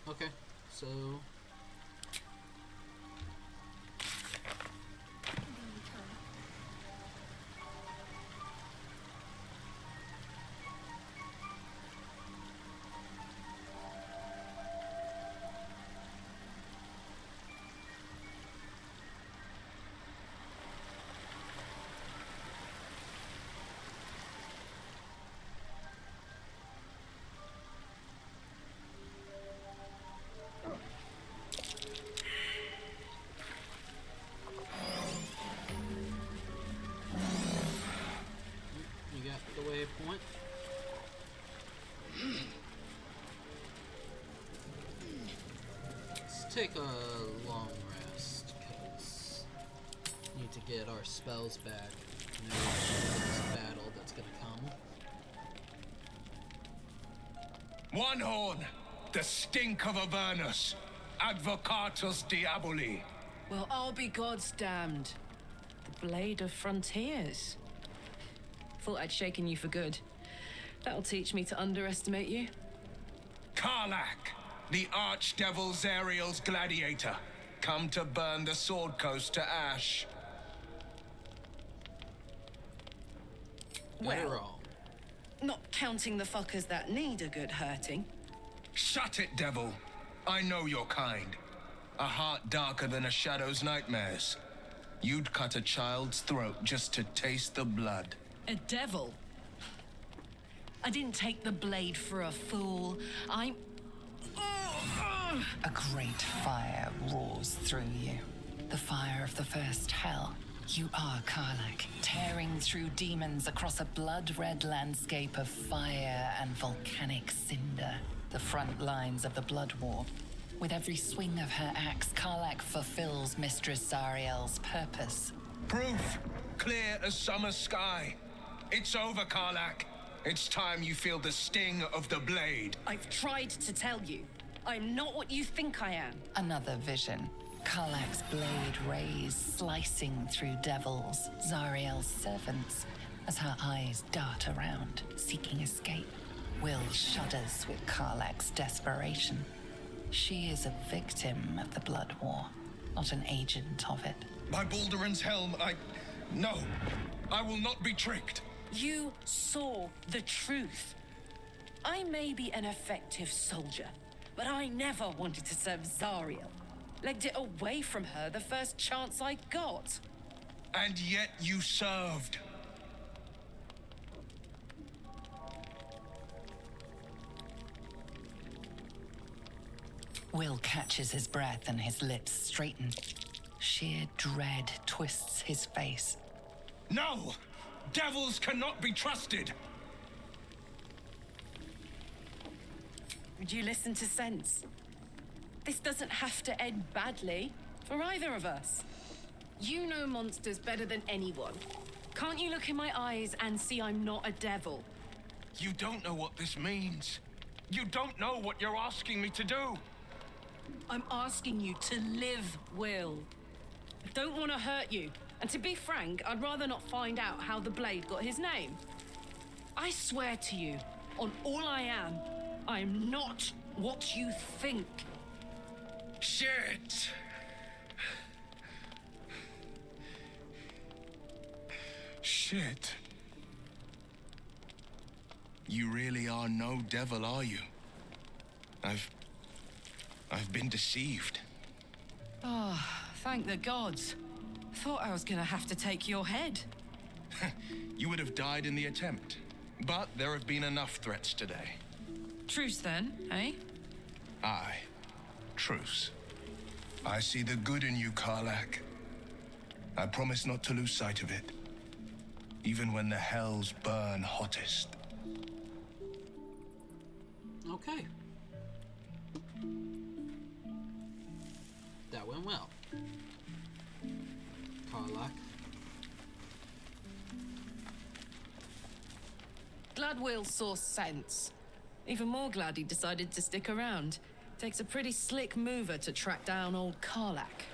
Okay, so you got the waypoint. Let's take a long rest, because we need to get our spells back. And there's this battle that's gonna come. One horn, the stink of Avernus, advocatus diaboli. Well, I'll be God's damned. The Blade of Frontiers. Thought I'd shaken you for good. That'll teach me to underestimate you. Karlach, the archdevil Zariel's gladiator, come to burn the Sword Coast to ash. Better all. Not counting the fuckers that need a good hurting. Shut it, devil. I know your kind. A heart darker than a shadow's nightmares. You'd cut a child's throat just to taste the blood. A devil? I didn't take the blade for a fool. I'm... A great fire roars through you. The fire of the first hell. You are Karlach, tearing through demons across a blood-red landscape of fire and volcanic cinder. The front lines of the blood war. With every swing of her axe, Karlach fulfills Mistress Zariel's purpose. Proof, clear as summer sky. It's over, Karlach. It's time you feel the sting of the blade. I've tried to tell you. I'm not what you think I am. Another vision. Karlach's blade rays slicing through devils, Zariel's servants, as her eyes dart around, seeking escape. Will shudders with Karlach's desperation. She is a victim of the Blood War, not an agent of it. By Balduran's helm, No! I will not be tricked! You saw the truth. I may be an effective soldier, but I never wanted to serve Zariel. Legged it away from her the first chance I got. And yet you served. Will catches his breath and his lips straighten. Sheer dread twists his face. No! Devils cannot be trusted! Would you listen to sense? This doesn't have to end badly for either of us. You know monsters better than anyone. Can't you look in my eyes and see I'm not a devil? You don't know what this means. You don't know what you're asking me to do. I'm asking you to live, Will. I don't want to hurt you. And to be frank, I'd rather not find out how the blade got his name. I swear to you, on all I am not what you think. Shit! Shit. You really are no devil, are you? I've been deceived. Oh, thank the gods. Thought I was gonna have to take your head. You would have died in the attempt. But there have been enough threats today. Truce then, eh? Aye. Truce. I see the good in you, Karlach. I promise not to lose sight of it. Even when the hells burn hottest. Okay. That went well. Karlach. Glad Will saw sense. Even more glad he decided to stick around. Takes a pretty slick mover to track down old Karlach.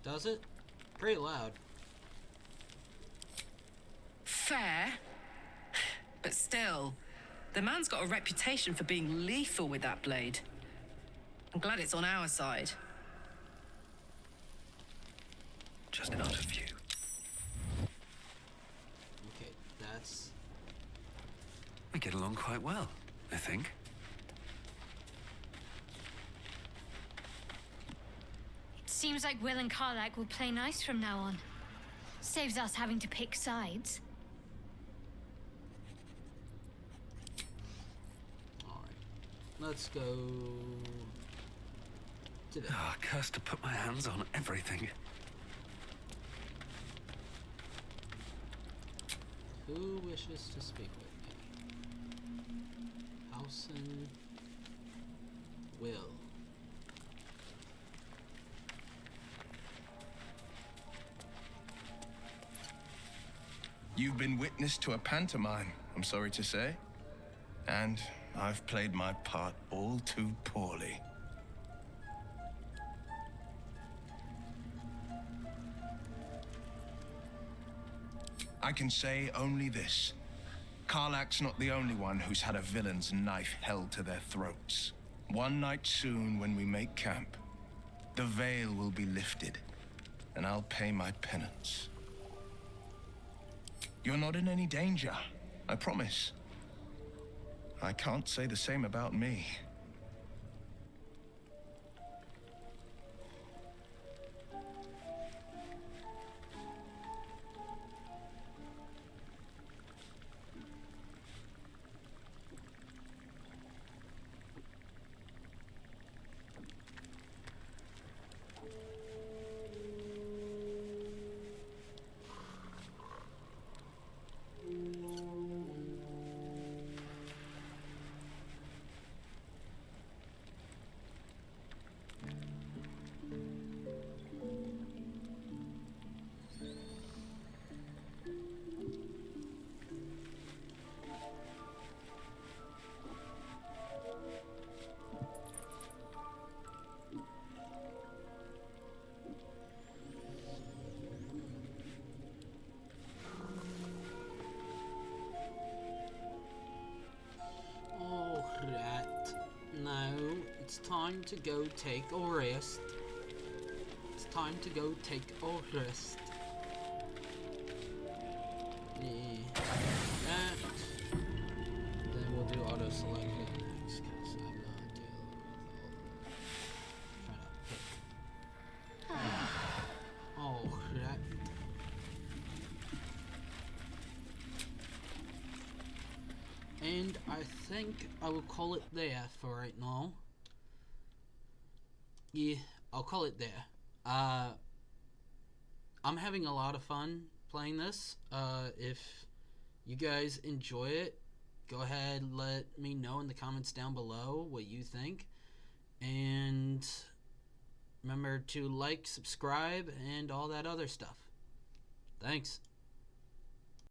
Does it? Pretty loud. Fair. But still, the man's got a reputation for being lethal with that blade. I'm glad it's on our side. Just out of view. Okay, that's... We get along quite well, I think. Seems like Will and Karlach will play nice from now on. Saves us having to pick sides. Alright. Let's go... to the... Ah, cursed to put my hands on everything. Who wishes to speak with me? Hausen... Will. You've been witness to a pantomime, I'm sorry to say. And I've played my part all too poorly. I can say only this. Karlach's not the only one who's had a villain's knife held to their throats. One night soon, when we make camp, the veil will be lifted, and I'll pay my penance. You're not in any danger, I promise. I can't say the same about me. time to go take a rest. It's time to go take a rest. That. Then we'll do auto select next because I'm not dealing with all that. Trying to pick. Oh, crap. And I think I will call it there for right now. Yeah, I'll call it there. I'm having a lot of fun playing this. If you guys enjoy it, go ahead, let me know in the comments down below what you think. And remember to like, subscribe, and all that other stuff. Thanks.